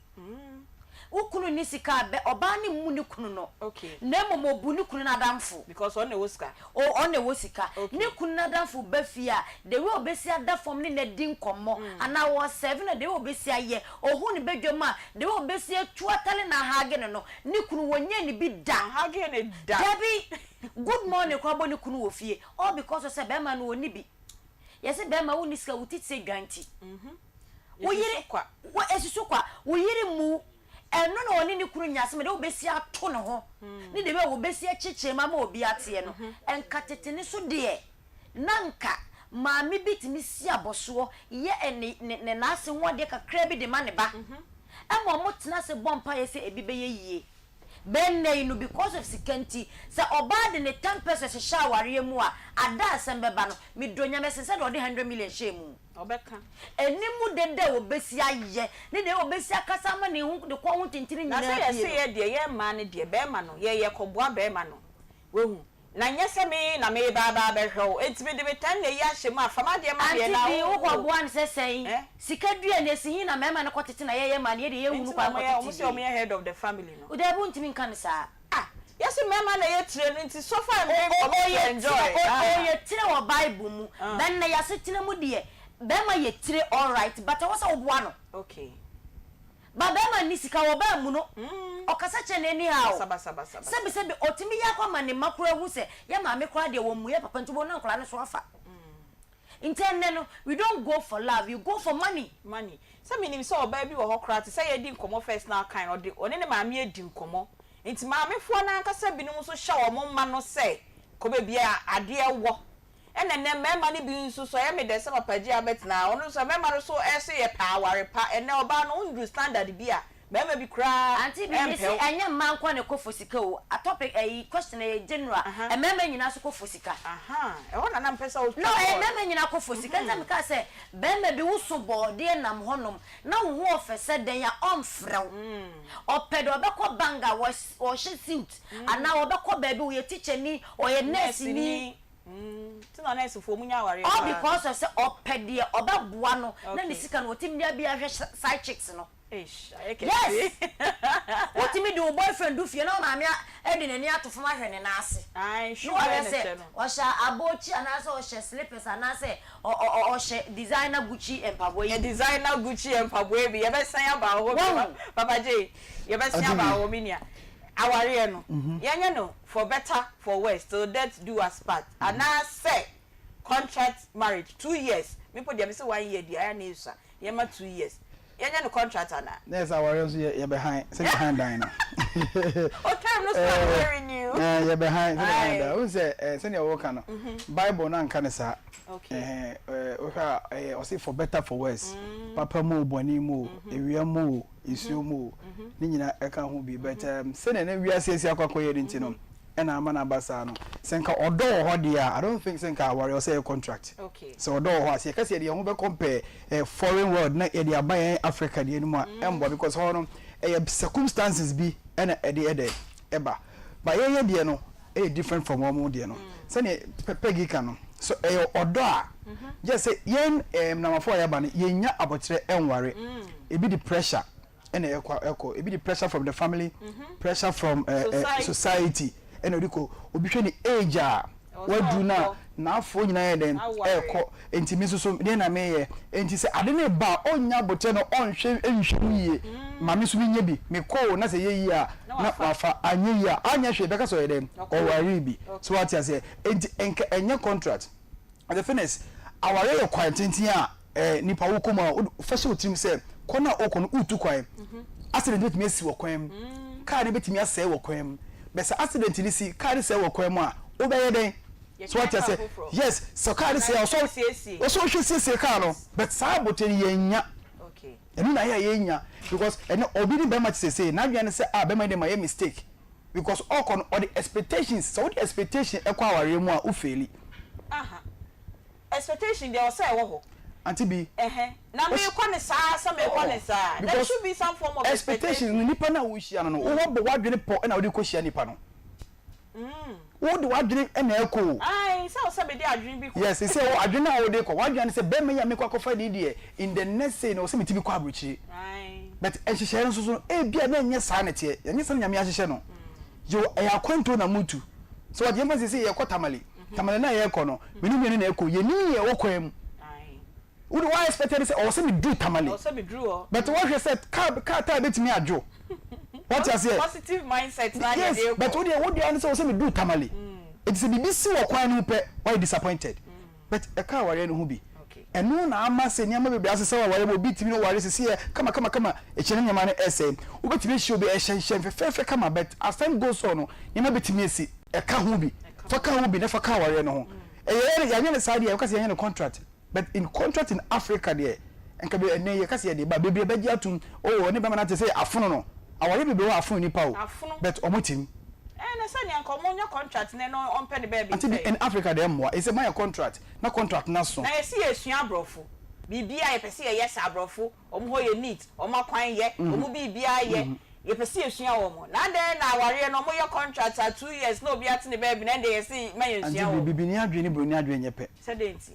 ukunu ni sika be oba ni mu ni kunu no okay na momo bu ni kunu na damfo because on wo sika on wo sika ni kunu na damfo ba fia de we obesi ada fom ni na din komo ana wo 7 na de we obesi aye ohu ni bedwoma de we obesi atuatale na hage no ni kunu wonye ni bi da hage ni da debi good morning kwa bo ni kunu wo fie all because say be ma no woni bi yesi be ma woni sika wutitse dwanti wo yiri kwa wo esisu kwa wo yiri mu eno no oni ni kunu nyase me de obesi ato ne ho ni de be obesi achiche mama obi ate no enkatete ni so de nanka maami bitimi si aboso ye ne na ase ho de kakra bi de ma ne ba emo mo tena se bompa ye se ebi be ye yie ben nay no because of sikanti say oba de ne 10 pesos sha aware mu a ada asem beba no me donya me sense de 100 million share mu obeka enimu dede obesi aye ne de obesi akasa ma ne hu de ko hu tintiri nyina na say ye de ye ma ne de be ma no ye koboa be ma no wehu na nyese me na me baba be hwo entimi de me 10 na ye ahye ma fama de ma de na wo koboa ne sesen sikadua ne sihin na mema ne kotete na ye ma ne de ye hunu kwa kotete o mo me head of the family no udebu ntimi nkan sa yes mema na ye tire nti so far me enjoy ye tire wo bible mu then na ya se tire mu de bema ye tire all right but wo sa oboa no okay ba bema ni sika wo ba mu no okasa che na ni ha saba sebi otimi ya kwa mane makura hu se ya ma me kura de wo mu ye papa ntubo na nkura ne so afa intend no we don't go for love, you go for money so meaning so baby wo hokra te say ye di nkomo first now kind or the one ne ma me edi nkomo nti ma me fo na nkasa bi no so hya wo mo ma no say ko be bia ade wo ene ne mema ne bi nso so ye me de se papa ji abet na ono so mema no so ese ye power pa ene oba no undru standard bia mema bi kra Aunty Bea say anya man kwa ne kofo sika o a topic question general e mema nyina so kofo sika e wona na mpesa o no e mema nyina kofo sika ntam ka say bema bi wuso bode nam honom na wo ho ofese den ya omfrew opedo obekọ banga wo she suit ana obekọ baby wo ye teacher ni o ye nurse ni tina na esofo munya aware all because of say opede obaboa no na ne sika no otimia bia hwe side chicks no yes otimi do boyfriend do fie na ma me edi nani atofo ma hwe ne na ase sure o sha abochi ana so o sha slippers ana say o sha designer Gucci empabwe designer Gucci empabwe bi ye be san aba ho papa J ye be san aba ho minia aware no yanya no for better for worse so that do us part and I say contract marriage 2 years me put them say 1 year di aya na isa ye ma 2 years yanya no contract ana yes aware so ye behind say behind dine o time no start wearing you ye behind who say say you work no bible na nka ne sa okay o say for better for worse papa mo boni mo ewia mo isu mo ni nyina e ka ho bi but say na wi asesi akwakoye ri ntino e na ama na basa no senka odo ho dia I don't think senka aware or say a contract okay so odo ho ase ka se de ho be compare foreign world na e de aban Africa de enu embo because ho no circumstances bi na e de eba but ye de no e different from omo de no se ne pegi ka no so odo a just say yen na mafo ya ba no yenya abotire enware e bi the pressure and echo e be the pressure from the family pressure from society and odiko obi hwe ni age a wadu na afo nyina ye den echo entimi so de na meye enti se ade ne ba onya bote no onhwe enhwe yie mame so binye bi me call na se ye yi a na wafa anye yi a anya hwe beka so ye den o wari bi so what you say enti enye contract at the finish aware your quantity a nipa wokoma fashion team say kona okono utu kwan accident betimi asi wo kwan car ne betimi asɛ wo kwan besa accident ni si car sɛ wo kwan mu a obeye den so what you say yes so car sɛ also hwe siesie car no but sa boten yenya okay enu na yenya because eno obi ni be ma sese na dwan sɛ be ma dey my mistake because okono all the expectations so the expectation ekwa aware mu a u faili expectation there was say wo ho Aunty Bea na me kwone saa some me kwone saa there should be some form of expectation nipa na wo hia no wo bo wadwene po na wo de ko hia nipa no wo de wadwene na eko ai say be dey adwene bi ko yes say wo adwene na wo de ko wadwene say be me ya me kwa kofa di de in the next say no say me tibi kwa abrochi ai but ehihye nso so e bia na nya saa ne te nya saa nyame ahihye no yo e akwanto na mutu so what you say ye ko tamale na ye ko no menu na eko ye ni ye wo kwam would why expected say or say me do tamale or say me drew but what you said car time bet me ajo what you say positive mindset na yes dey but what you answer or say me do tamale it is BBC wo kwan no pe why disappointed but e car ware no hu bi eno na ama se niam be bia se ware bo bitimi no ware se ye kama e chene nyama no ese wo betimi hye obi e hye fefe kama but as time goes on no nyama betimi esi e ka hu bi fa ka hu bi na fa ka ware no ho e ye ya nye side e because ye nye contract but in contract in Africa there enka be ene ye kase ye de ba bebre be giatum oh ne be ma na te say afono no aware be wa afun nipa o but omotim na say ni anko mo nya contract na no on pay the baby in Africa dem mo is my contract na contract na so na yesi esua abrofo bibia ye pese ye yes abrofo omo ho ye neat omo kwan ye omo bibia ye ye pese esua wo mo na den na aware no mo ye contract 2 years no obi ate ne baby na dey yesi ma ye esua wo bibini adwe ni broni adwe nyepe say denti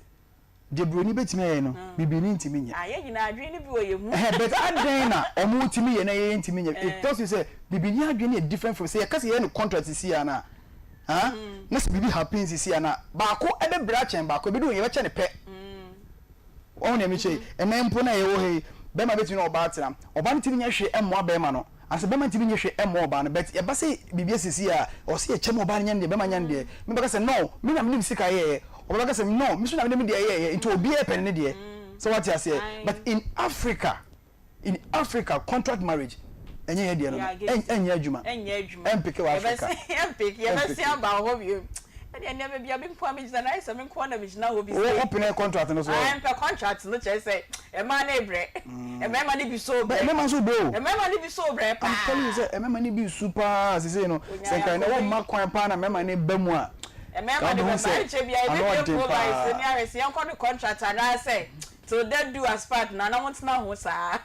de broni betimi ye no bibini ntimi nya aye nyina adwe ni bi wo ye hu but adwen na omo timi ye na ye ntimi nya it tells you say bibini adwe ni different from say ye kase ye no contract si ya na na se bibi happens si ya na ba ko ebe bra chen ba ko bi do ye be che ne pe on na mi che emempo na ye wo he be ma betimi na oba atram oba ntimi nya hwe emmo be ma no ase be ma ntimi nya hwe emmo oba no but ye ba say bibi sisi ya o se ye chem oba nya ne be ma nya ne me ba say no me na me sika ye oba say no me so na me de ye into obi e pen ne de so what you say but in Africa contract marriage enye ye de no enye adwuma empeke wa Africa empeke ye be sia ba ho bi e de be bia be mpo amigina na isa me nko na migina ho bi say open a contract no so empeke contract no che say e ma na ebre e ma ni bi so bre e ma so bro e ma ni bi so bre pa I'm telling you say e ma ni bi super say no say kan na wo ma kwan pa na me ni ba mu a e ma ni ba che bia e be provide ni aresi yan ko the contract na say so that do as part na want na ho sa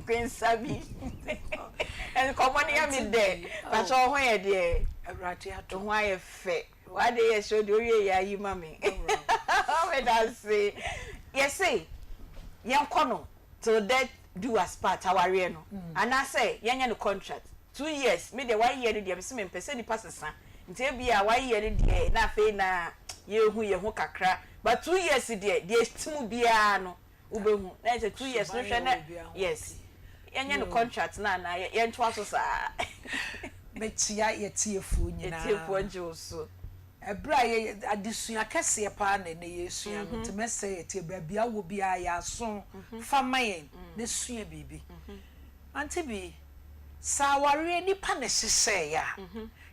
Queen Sabi and come on here me there but so ho ye there awrati ato ho aye fe why dey show the oye ya yi mami we that say yes say yen kono so that do as part aware no and I say yen no contract 2 years me dey 1 year dey me se me pese di pasesa nti e bia 1 year dey na fe na ye hu kakra but 2 years dey estimu bia no ubehu na say 2 years no hwe na yes yenye no contract na ye ntwa so sa metia ye tiefu nyina tiefu nje so ebra ye adesua kese pa na ne yesua no te mese ye tie bia wo bia ya so famayen ne sua bibi Aunty Bea sa ware ni pa ne hye ya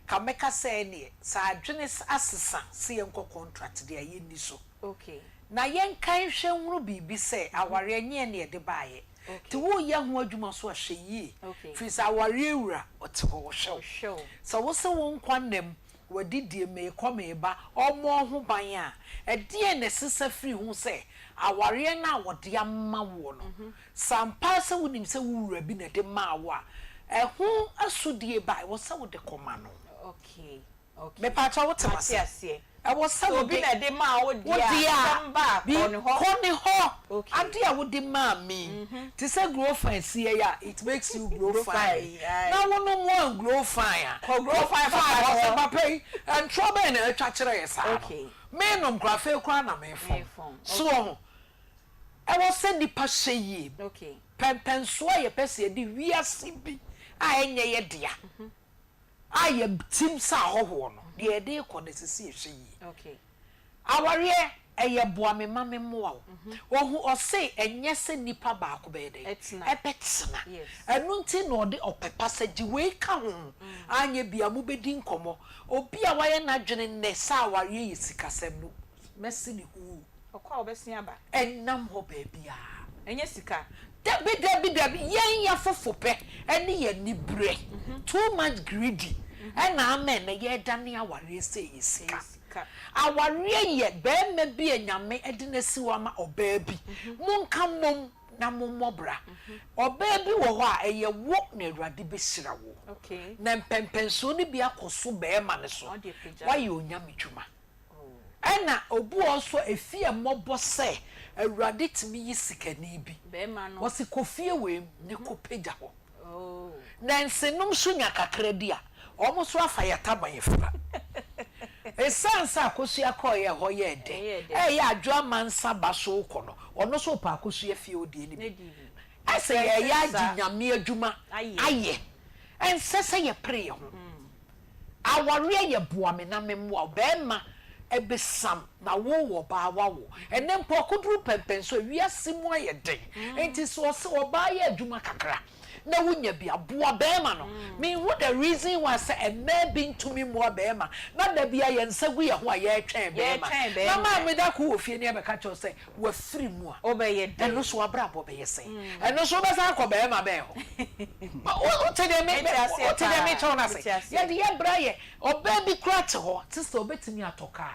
ka meka say ne sa adwene asesa se ye nko contract de ye ni so okay na yen kan hwe nwuru bibi say aware nye ne de baaye ti wo ye ho adwuma so ahwe yi fi sa aware ewura ote ho hwe so wo se wo nkwannem wadidie me kome ba omo ho ban a edie ne sesa free hu say aware na wode amma wo no sampa se wonim se wura bi na de ma wo a ehu asudie ba wo se wo de koma no okay me pa cha wo te mase I was so be na de ma wo dia ba koni ho ade a wo de ma me ti say grow fine see ya it makes you grow fine na wo no mo grow fine grow fine papa pay and trouble na atwa kire yesa okay me no mkrafe kra na me fom so ho I was send the pashe yi okay pen so ye pese di wiase bi a enye ye dia a ye tim sa ho no de de ko ne sisi ehwe yi okay aware eye boa me ma me moa wo hu o say enye se nipa ba ko be de epetina enu nti no de opepa saji we ka ho anya bia mu bedi nkomo obi a waye na dwene ne sa aware yi sikasem no mesi ni hu okwa obesia ba enam ho ba bia enye sika dabi yen ya fofope eni ye ni bre too much greedy and amen na ye dane aware say isika aware ye be me bi anyame edinesi wa ma oba bi munka mom na mommobra oba bi wo ho a eye wo na awurade be hira wo okay na mpempenso ni bi akoso be ma ne so wa ye onyame dwuma ena obu oso efie mobo se awurade timi yisika ni bi be ma no wose kofie we ne kopega ho oh na nsenum so nya kakra dia omo so afa yata bayefra esansa akosu akoye ho ye de ya adwo mansa baso kono ono so pa akosu afie odie ni ase ye ya ginyame adwuma aye ensese ye pre ho aware ye boame na memwa bema ebesam na wo ba wawo enempo koduru pempen so wiase mu aye den enti so oba ye adwuma kakra na wunya bi aboa bema no me who the reason was say a man being to me more bema na da bia ye nsa gu ye ho a ye twen bema na ma me da ko ofie ne be ka cho say wa free mu a obeye de no so abrabo be ye say eno so be sa ko bema be ho o te de me cho na say ye de ye bra ye oba bi kra te ho ti so betimi atoka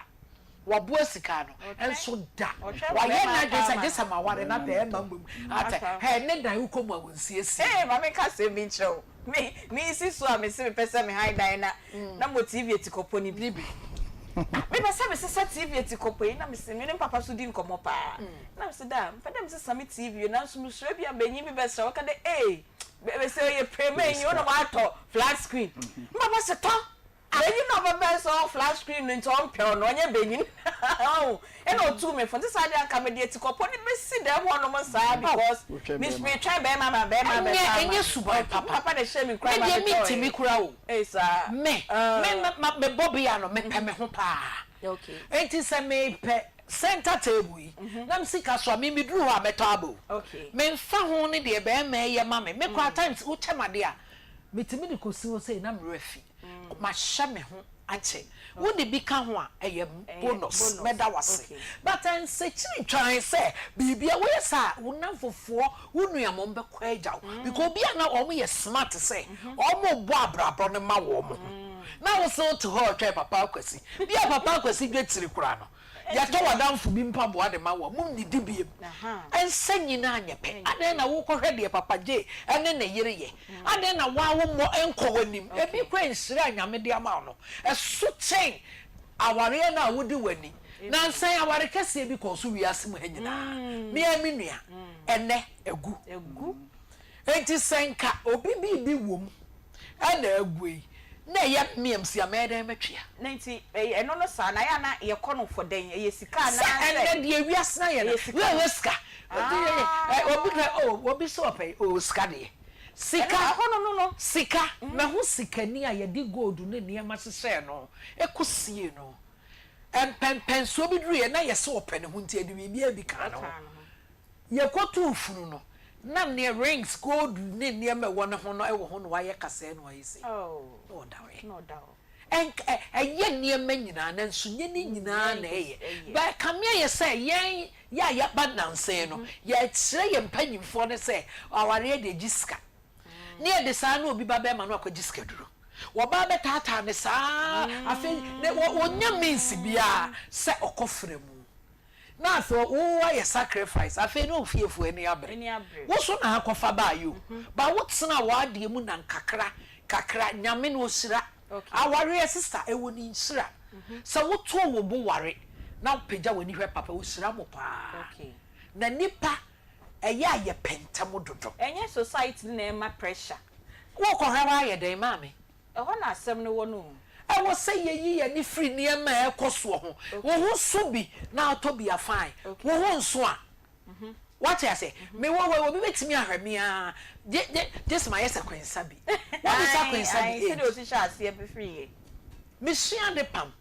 wabu sika no enso da wa ye na de say sama ware na bema mbum ata he ne dan ukomu a wonsiesie ma me ka se mi ncho me isi so a me se me pese me high dan na mo TV etikopo ni bibi me pese me se TV etikopo na me se me papa so di nkomo pa na me se da mpeda me se sami TV na so me sure bia benyi bi be se wo ka de be se ye premier you no wa to flat screen papa se to benyi no be so flat screen nti on pe no onye benyi e no tu me for this side aka me de etikopo ni be si dem ho no mo sa because me try be mama enye suboy papa de share me cry me meet me kura o sir me bobia no me pe me ho pa okay enti se me pe center table yi na msika so me duru ho abeto abo okay me mfa ho ne de be me ye mama me kwa times wo chemade a metimi de kosi wo say na me refi ma hye me ho ache wo de bi ka ho a eye bonus meda wase but en se chiri twan se bibia wo yesa wo namfofo wo nuamo be kwa agyaw because bia na omo ye smart se omo bo abrabro ne ma wo mo na wo so to ho twa papa akwasi bia papa akwasi dwetiri kura no ya to wadamfo bi mpa bo ade ma wo mum ni dibiem en sanyi na anyepe ade na wo kohwe de papa je ene na yire ye ade na wa wo mo enko wanim ebi kwa nsire anyame de ama no esu chen aware na wodi wani na nsan aware kase bi ko so wiase mu hanyina me aminua ene egu enti senka obi bi wom ana agui na ya miamsi amede metwea na nti eno no sa na ya na ye kono for den ye sika na ende de wiase na ye na we sika obi so pay sika de sika hono no sika me ho sika ni a ye di gold ne niam sese no ekosie no pen so bi duru ye na ye se open ho nti ade bibia bi ka no ye kotu funu no nam ne rings gold ne niam e won ho no e wo ho no wa ye kase no ayi se no dawo ye niam nyina na nso nye ni nyina na eye ba kamia ye se yen ya badanse no ye kire ye mpanyimfo ne se aware de giska ne ye de sa na obi ba be ma no akwa giska duro wo ba be tata ne sa afi ne wonya minsi bia se okofrɛ mu na so wo ya sacrifice afi no ofiefu ani abre wo so na akofa ba yo ba wo tsena wa de mu na kakra nyame no osira aware sister ewo ni nsira so wo to wo bo ware na pagya wani hwe papa osira mo pa na nipa eya ye pentam dodo enye society na ema pressure wo ko hwa ye den mame ho na asem no wo no I was say ye ni free near me ekoso ho wo ho so bi na to bi afine wo ho nso a what I say me wo bi betimi ahwame a just my yes akwensa bi what is akwensa bi say o ti sha ase be free me sua de pam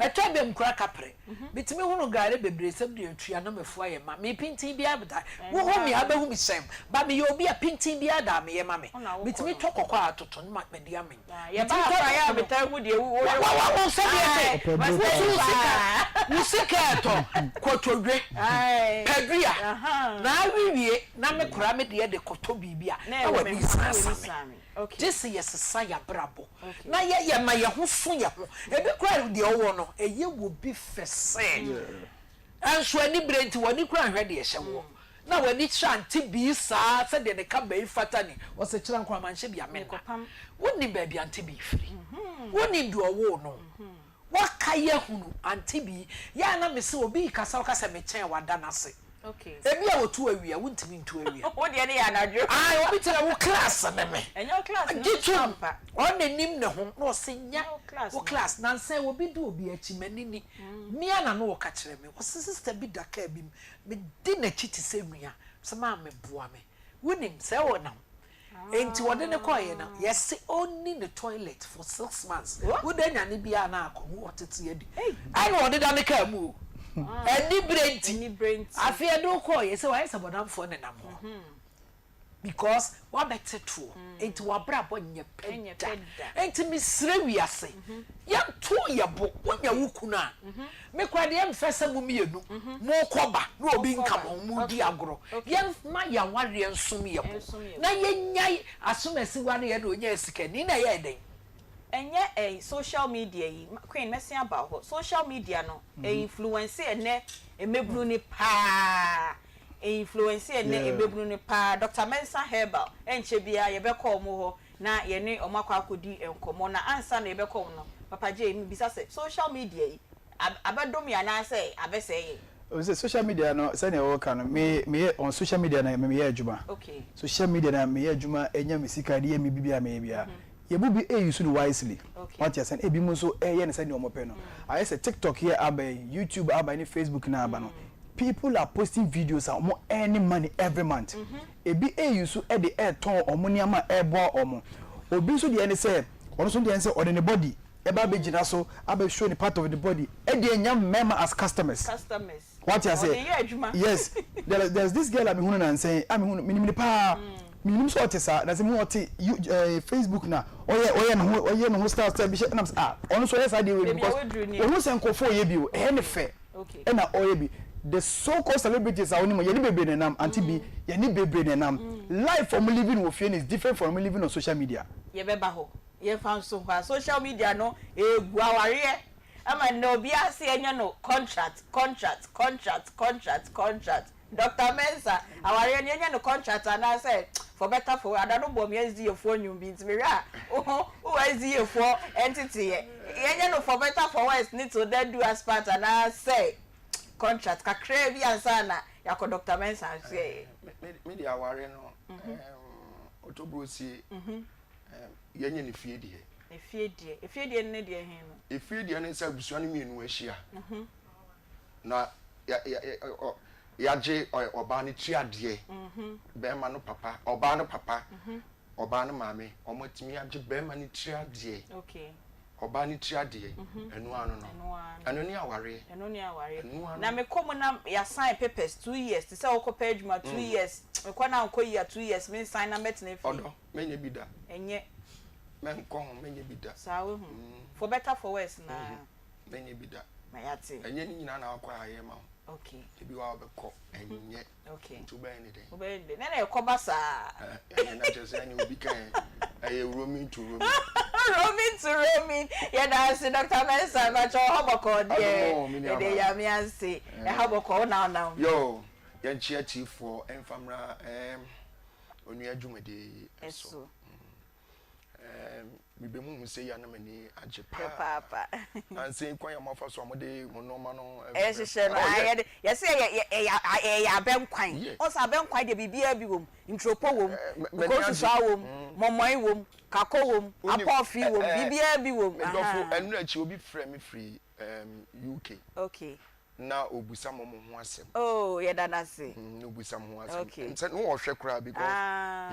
etwa be mkura kapre betimi hu no gare bebre sem de atua na mefu aye ma me pintin bi abda wo ho me abehu mi sem ba me yo bi a pintin bi ada me ye ma me betimi tokoko atoto no ma di amen ye ba fa ya betai hu de wo se bi ete musika to kwotodwe padua na awiwie na me kura me de koto bibia na wa bi sasa okay this yes saya brabo na ye ma ye ho so ye ho ebi kura de owo no eye wo bi fese anso ani brenti wani kura hwe de ye hyewo na wani Aunty Bea saa se de ne ka bai fatani wo se kira nkwa manhye bia me woni ba bia Aunty Bea firi woni do owo no waka ye hunu Aunty Bea ya na me se obi kasa me chen wada na se okay ebi a wotu awia wontimi ntu awia wo de ne ya na dwo obi tira wo class na me enyo class na pampa on nim ne ho no se nya wo class na nse obi do obi achi manini mia na no wo ka kire me wo sister bi daka bi me di na chi ti se nua se ma me boa me wonim se wo na enti wode ne koye na yes only the toilet for 6 months wo de nya ne bia na akọ wo tete adi ai wode da ne ka mu any brenti afia do call you say why sabodam for ne nam ho because wa better true enti wa brabo nye peda enti misre wiase ya to ye bo wonya wukuna me kwa de mfesa mu mienu mo koba na obi nka mo di agoro ye ma ya ware nsum ye bo na ye nyai asomasi wa na ye do nya sika ni na ye den enye social media yi queen messing about social media no influence ene emebru ni pa influence ene emebru ni pa Dr. Mensa Herbal enche bia ye be call mo ho na ye ne omakwa akodi enkomo na ansa na ye be call no papa je mi bisa say social media yi abedom ya na say abese yi o say social media no say na wo kan me on social media na me ye adwuma okay social media na me ye adwuma enya misika de ye me bibia me bia ye bu bi use it wisely what you say e bi mo so ye ne say ne omope no I say TikTok here abai YouTube abai ni Facebook na aba no people are posting videos and more earning money every month e bi use e de e ton omo niama e bo omo obi so de ne say ono so de say on the body e ba be gina so abai show the part of the body e de nya member as customers what you say yes there's this girl I'm hunu na say I'm hunu minimum pa minimum so otesa na say mu ote Facebook na oye no style bi she na ono so yes I dey because onu say nkofo ye bi o e ne fe e na oye bi the so-called celebrities are only yeni bebe ne nam Aunty Bea yeni bebe ne nam life from living with you is different from living on social media ye beba ho ye fan so social media no egu aware ama no bi ase enya no contract Dr. Mensa aware enya no contract and I say for better for I don't know me SDA for new beats me who SDA for entity enya no for better for worse need to then do as part and I say contract ka krebi ansana yako Dr. Mensa say me dia aware no otobrosi yenye ne fiedie efiedie ne de hin no efiedie ne sa busua ne mienu ahia na yaje oba ne triade be ma no papa oba no papa oba no mame omotimi yaje be ma ne triade okay oba ni triade enu anu no anu ni aware na me komo na ya sign papers 2 years to say okopa adwuma 2 years me kwa na nko year 2 years me sign na met na fi odo menye bida enye men ko menye bida sawe hu for better for worse na menye bida na yati enye ni nyina na akwa aye ma okay ebi wa obekọ enye okay to be any day obende na ekoba sa enye na just any obi kan aye roaming to roaming yeah that's Dr. Mensa ma cho hoboko de de ya mi anse e hoboko now yo yan chiati for enfamra onu adwumade eso mi be mu say ya na mani age papa anse kwan ya mafa so amode monoma no hye no aye ye say ya benkwan o sa benkwan de bibia bi wom intropo wom because so wom momoi wom kako wom apofi wom bibia bi wom aha enu achi obi free UK okay na obusa mo ho asem oh ye dana se obusa mo ho asem nse no wo hwe kra because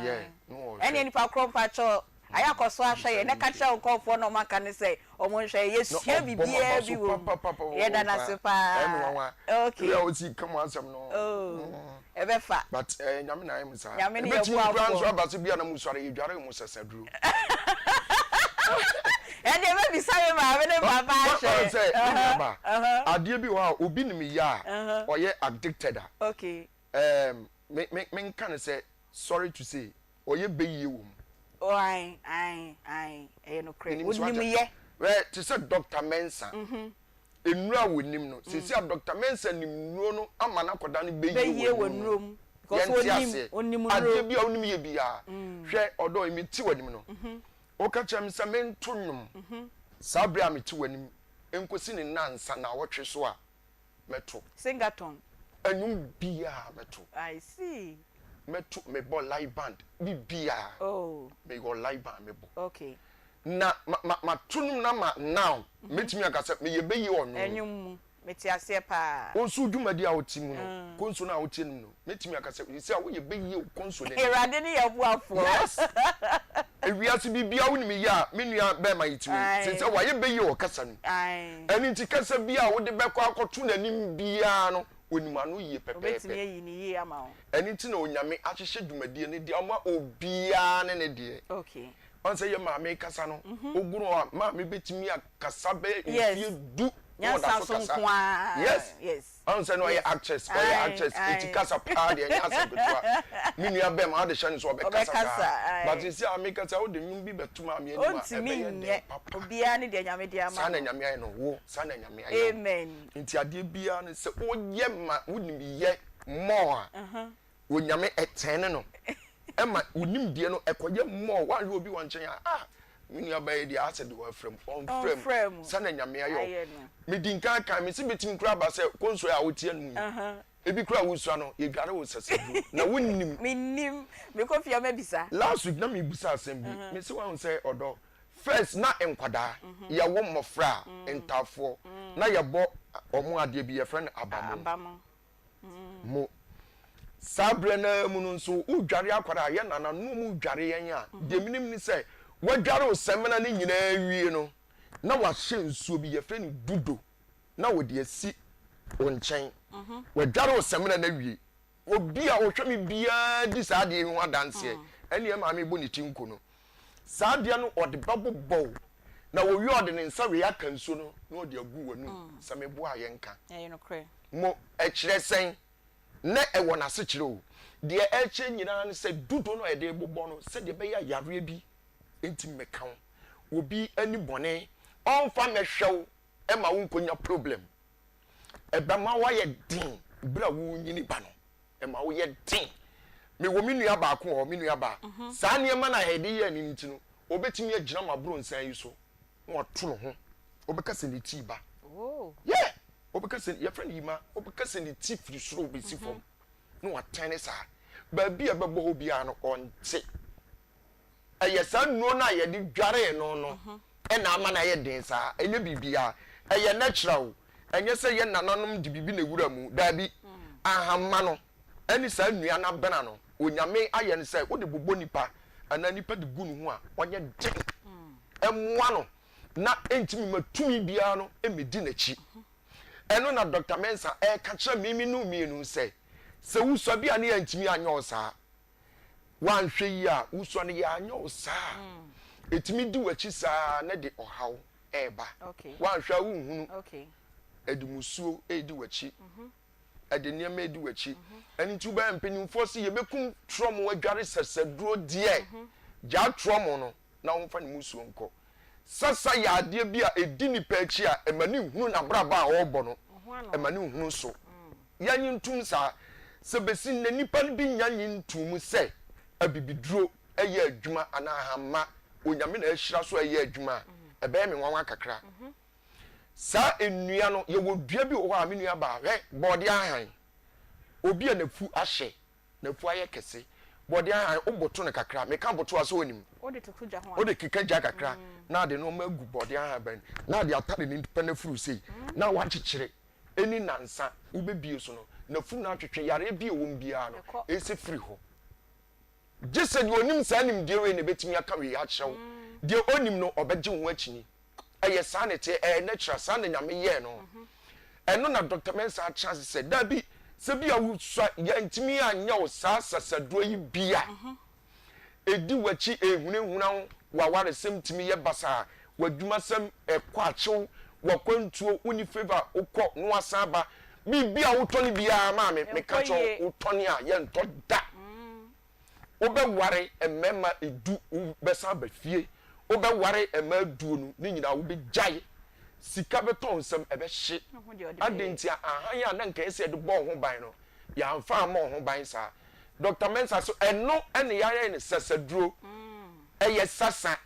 yeah no wo eni nipa krompa cho aya koso ahwe ye ne ka che nkofo no maka ne say omo hwe ye sia bibia bi wom ye dana se pa okay ya o si come asem no ebefa but nyame na am sa nyame ne ye bu afo so abase bia na mu sore ye dware mu sesaduru and they may be sorry ma we papa say ade bi wa obi nim ya oye addicted okay me can say sorry to say oye beyi wo oh I no crazy wonim ye we to say Dr. Mensa enura wonim no se say Dr. Mensa nim nuro no amana koda no beyi wo nurom because onim ade bi onim ye bia hwe odo emi ti wonim no oka chem se mento nwum sabra meti wanim enkosi ne nansa na wotwe so a meto singaton enum bia meto I see meto me ball live band bia oh me go live band me bo okay na ma tunum na ma now metimi aka se me ye beyi onu enum meti ase pa onsu dwumadi a otimu no konsu na otienu no metimi aka se se a wo ye beyi konsu ne erade ne ye bu afo ewiase bibia wonimi ya menua be ma yitiwe since wa ye beyi o kasa nu ani nti kasa bia wo de bekọ akoto nanim bia no onimanu yie pepepe obetimi yi ni yie ama o eni ti na onyame ahyehyɛ dwumadie ne de ama obia ne de okay on say ye maame kasa no oguru a maame betimi akasa be efie du nyansa so nkoa yes on say no ye actress or ye actress eti kasa pa de nyansa betwa me nua be ma de hye so obe kasa but you see maame kasa o de nyum bi betu maame ani ma ebe ye obia ne de nyame de ama sana nyame ayi no wo sana nyame ayi amen nti ade bia no se o ye ma wonim ye mo a onyame etene no ema unim die no ekoye mo wan ye obi wan chen ah mini abaye di ased wo frem on frem sana nyame ayo me dinka kan me se betim kura ba se konso ya wotie no ebi kura wusua no ye dware wo sesedu na wonnim minnim me kofia mabisa last week na me busa asem bi me se wan say odo first na enkwada ya wo mmofra entafo na ye bo omo ade bi ye friend abamo mo sabre na mu no nso udware akwara ye nana no mu udware yen a de minim ni say wadware osemena ne nyina wie no na wahye nsuo bi ye friend dudo na wode asi onchen wadware osemena na wie obi a wohwe me bia di saade hu adanse ene ma me bo ne tinko no saade no ode babobbo na wo wi ode ne nsa we aka nsuo no na ode agu wanu samebo a yenka no kre mo ekire sen na ewo na se kire o de eche nyina ne se dudo no ede bobbo no se de be ya yare bi enti meka obi ani bone onfa mehwew e ma wo nkonya problem eba ma wa ye din bra wo nyini ba no e ma wo ye din me wo minua ba ko ho minua ba saa ne ma na hede ye ni nti no obetimi agyina mabro nsan yi so na oto no ho obeka se ni ti ba oh yeah obeka se your friend yima obeka se ni ti firi soro obesi fom na watane saa ba bia bebo ho bia no onte eye sa nuo na ye di dware no e na ama na ye den saa enye bibia eye natural enye se ye nananom di bibi na wura mu da bi ahamma no eni sa nua na bena no onyame aye ne se wo de bobo nipa ana nipa de gu no ho a onye den emwa no na entimi matumi bia no emedi na chi eno na Dr. Mensa ka kira mimi no mienu se wuso bia na entimi anyo saa wan hwe yi a wuso ne ya anyo saa etimi di wachi saa na de ohaw eba wan hwe wuhunu edumusuo edi wachi ade niam edi wachi eni tu ba mpanimfo se ye bekum trom wadware seseduro die ja trom no na wonfa ne musuo nko sasa ya ade bia edi nipa achi a emani hunu na braba a obo no emani hunu so yanyi ntum sa se besi ne nipa bi nyanyi ntum se abibiduro eye adwuma ana hamma onyame na ahira so eye adwuma ebe me nwanwa kakra sa enua no ye wodua bi wo amenua ba he body ahan obi a nafu ahye nafu aye kese body ahan oboto ne kakra me kan boto aso onim ode to kuja ho ode kika kakra na de no magu body ahan ban na de atare ni pene furu sei na wa chichire eni nansa ubebie so no nafu na atwetwe yare bi ewom bia no esi free ho jese de onim sa nim de we ne betimi aka we ya kyew de onim no obeje ho akini eye sanete natural san nyame ye no eno na Dr. Mensa chance said da bi se bia wo swa ya ntimi anya wo sa sasaduro yi bia edi wachi ehunehuna wa ware sem timi ye basa wadwuma sem ekwachew wakwantuo uni favor ukọ no asaba bibia wo toni bia ma me ka cho wo toni a ye nto da obe ware emema edu besa ba fie obe ware ema duo no ni nyina wo be jai sika beton sem ebe hye adentia ahan ya na nka ese de bo ho ban no ya amfa ma ho ban sa Dr. Mensa so eno ene yare ne sasaduro eye sasa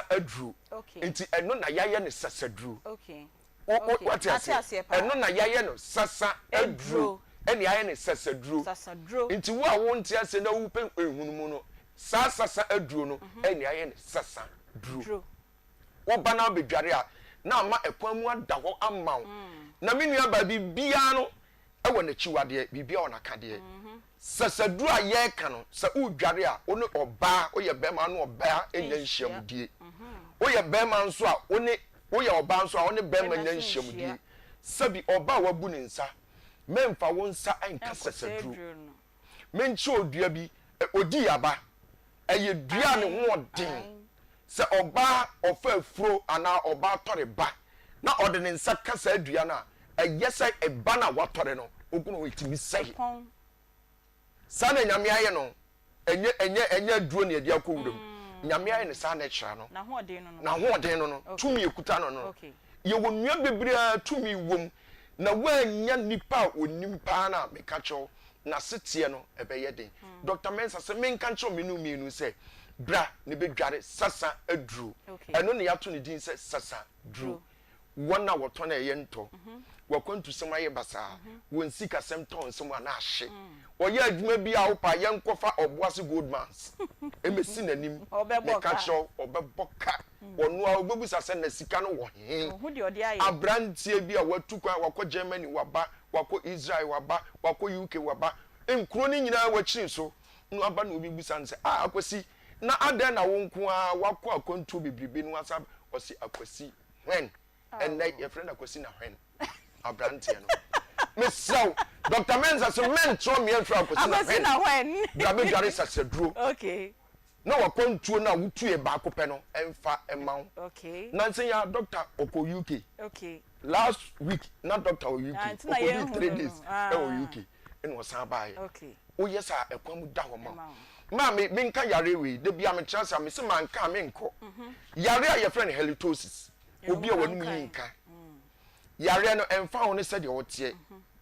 aduru enti eno na yare ne sasaduro what you say eno na yare no sasa aduru ene yare ne sasaduro enti wo a wo ntia se na wo pe ehunu mu no sasa aduru no ene yare ne sasa duru wo bana bedware a na ama ekwan mu ada ho amaw na menua ba bibia no ewo na chiwade bibia ona kade sasaduru a ye ka no sa udware a one oba oye bema no oba enya nhyiamdie oye bema nso a one oye oba nso a one bema enya nhyiamdie sabi oba wabu ne nsa memfa wo nsa enka sesedru menchi odua bi odi aba eye dua ne ho odin se oba ofa afuro ana oba tore ba na ode ne nsa kasa adua na eye se eba na watore no ogunu etimi sei sana nyame aye no enye duro ne edi akowudum nyame aye ne sa na ekira no na ho odin no tumi ekuta no ye wonua bebre tumi wom na wanya nipa onim pa na meka cho na setie no ebeye den Dr. Mensa se menka cho menu se bra ne bedware sasa aduru eno ne yato ne din se sasa duru wona woto na ye nto wakwantu sem aye basa wonsi kasem ton sem ana ahye oye adwuma bi a wopa ye nkofa oboase goldmans emesi nanim meka cho obeboka onu a obebusa se na sika no wo he abrantie bi a watu kwa wako Germany waba wako Israel waba wako UK waba enkuro ni nyina wakyiri so no aba na obi busa nse akwasi na adan na wonko a wako akonto bibribe no asab osi akwasi when and like your friend akwasi na when abrantie no mesaw Dr. Mensa so mentro me enfra akwasi na when da be dware saseduro okay na wakontuo na wutue ba ko pe no emfa emaw okay na nsen ya doctor oko UK okay last week na doctor UK oko 3 days e UK en wasan bae okay o yes a ekwamu da ho ma me nka yare we de bia me chance me se man ka me nko yare a ye friend halitosis obi a wanu yinka yare no emfa ho ne se de wotie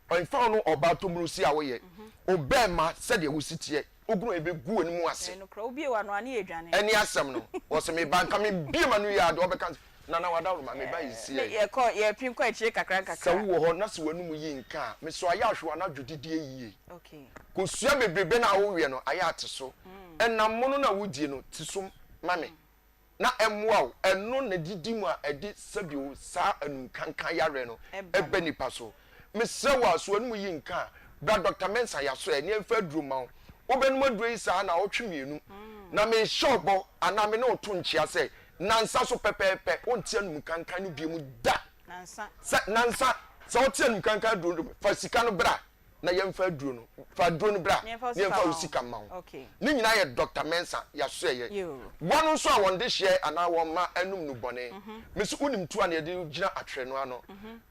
emfa ho no oba to murusi a wo ye obema se de wositie ogunu ebe gu ani mu ase no kra obi wa no ani edwane eni asem no wo se me banka me bia manu ya de obeka na wadaru ma me ba yisi ye pin kwa chire kakra sa wo ho na se wanu mu yinka me so aya ahwe na dwodidi yiye okay ko sua bebrebe na wo wie no aya ateso enam mono na wudie no tisum mame na emwa wo eno na didi mu a edi sabio sa anu kankan yare no ebe nipa so me se wa so anu mu yinka bra Dr. Mensa ya so eni emfa duru ma wo obenu maduru isa na otwemienu na me shobo ana me na oto nchia se nansa so pepepe ontia nu kankan no biemu da nansa so otia nu kankan duru fa sika no bra na yemfa duru no fa duru no bra yemfa usika ma wo ni nyina ye Dr. Mensa ya so ye wonu so a wonde hye ana won ma anum nu bone me so unim tu ana ye de gina atwe no ano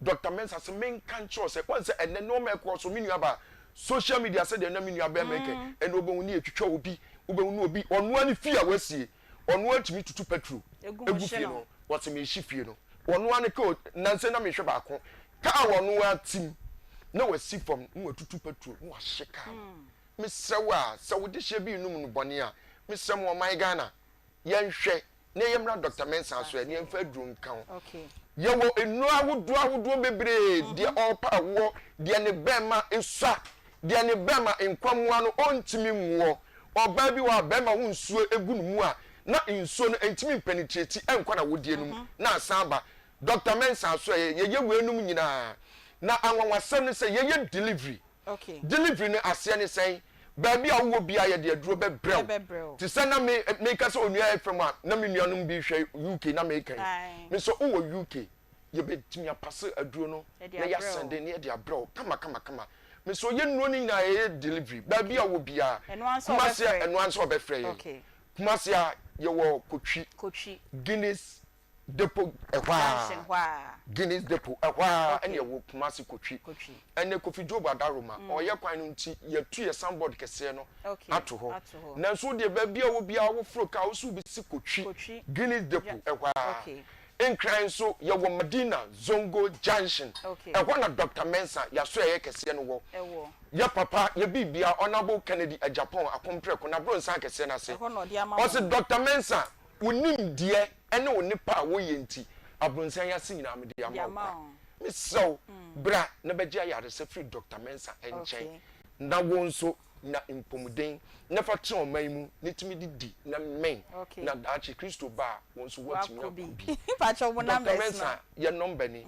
Dr. Mensa se men kan cho se won se enne no me ko so minu aba social media said the name you make and obo ni etwetwa obi obi onu ani fi a wasie onu atimi tutu petrol egu fie no what me hyi fie no onu ani ko nanse na me hwe ba ko ka wonu atim na wasi from nu tutu petrol nu aheka me sewa se wo de hye bi num no bone a me sem o my Ghana yen hwe na yemra Dr. Mensa so ani emfa drum kan okay yewo enu awodo bebre de opa wo de ne bema esua de ne bema enkwamwa no ontimi nwo oba bi wa bema wo nsuo egunu mu a na nsuo no entimi penetrate enkwa na wodie num na asaba Dr. Mensa so ye wenum nyina na anwanwasem ne se ye delivery okay delivery ne ase ne sen ba bi a wo bia ye de aduro bebrel ti se na me ka se onua efem a na me nuanum bi hwe UK na me kan me so wo UK ye betimi apase aduro no na ya sende ne de abrel kama me so ye nuo ni na ye delivery ba bi a wo bia eno anso obefre ye okay kumase a ye wo kotwi Guinness depot Guinness depot ene wo kumase kotwi ene Kofi Job Adaroma oye kwan no nti ye tu ye soundboard kese no ato ho na so de ba bia wo bia wo fro ka wo so bi si kotwi Guinness depot okay enkran so ye wo Medina Zongo Junction na Dr. Mensa ya so ye kese no wo ya papa ye bibia honorable Kennedy a Japan akompre ko na bro nsa kese na se o se Dr. Mensa wonim die ene wo nipa wo yenti abronsan ya sinyina me dia ma me so bra na begia yare se free Dr. Mensa enchen na won so na impomuden na fa tro man mu nitimi didi na men na dachi Kristo ba won so watimi obi pa cho mo na Dr. Mensa ye number ni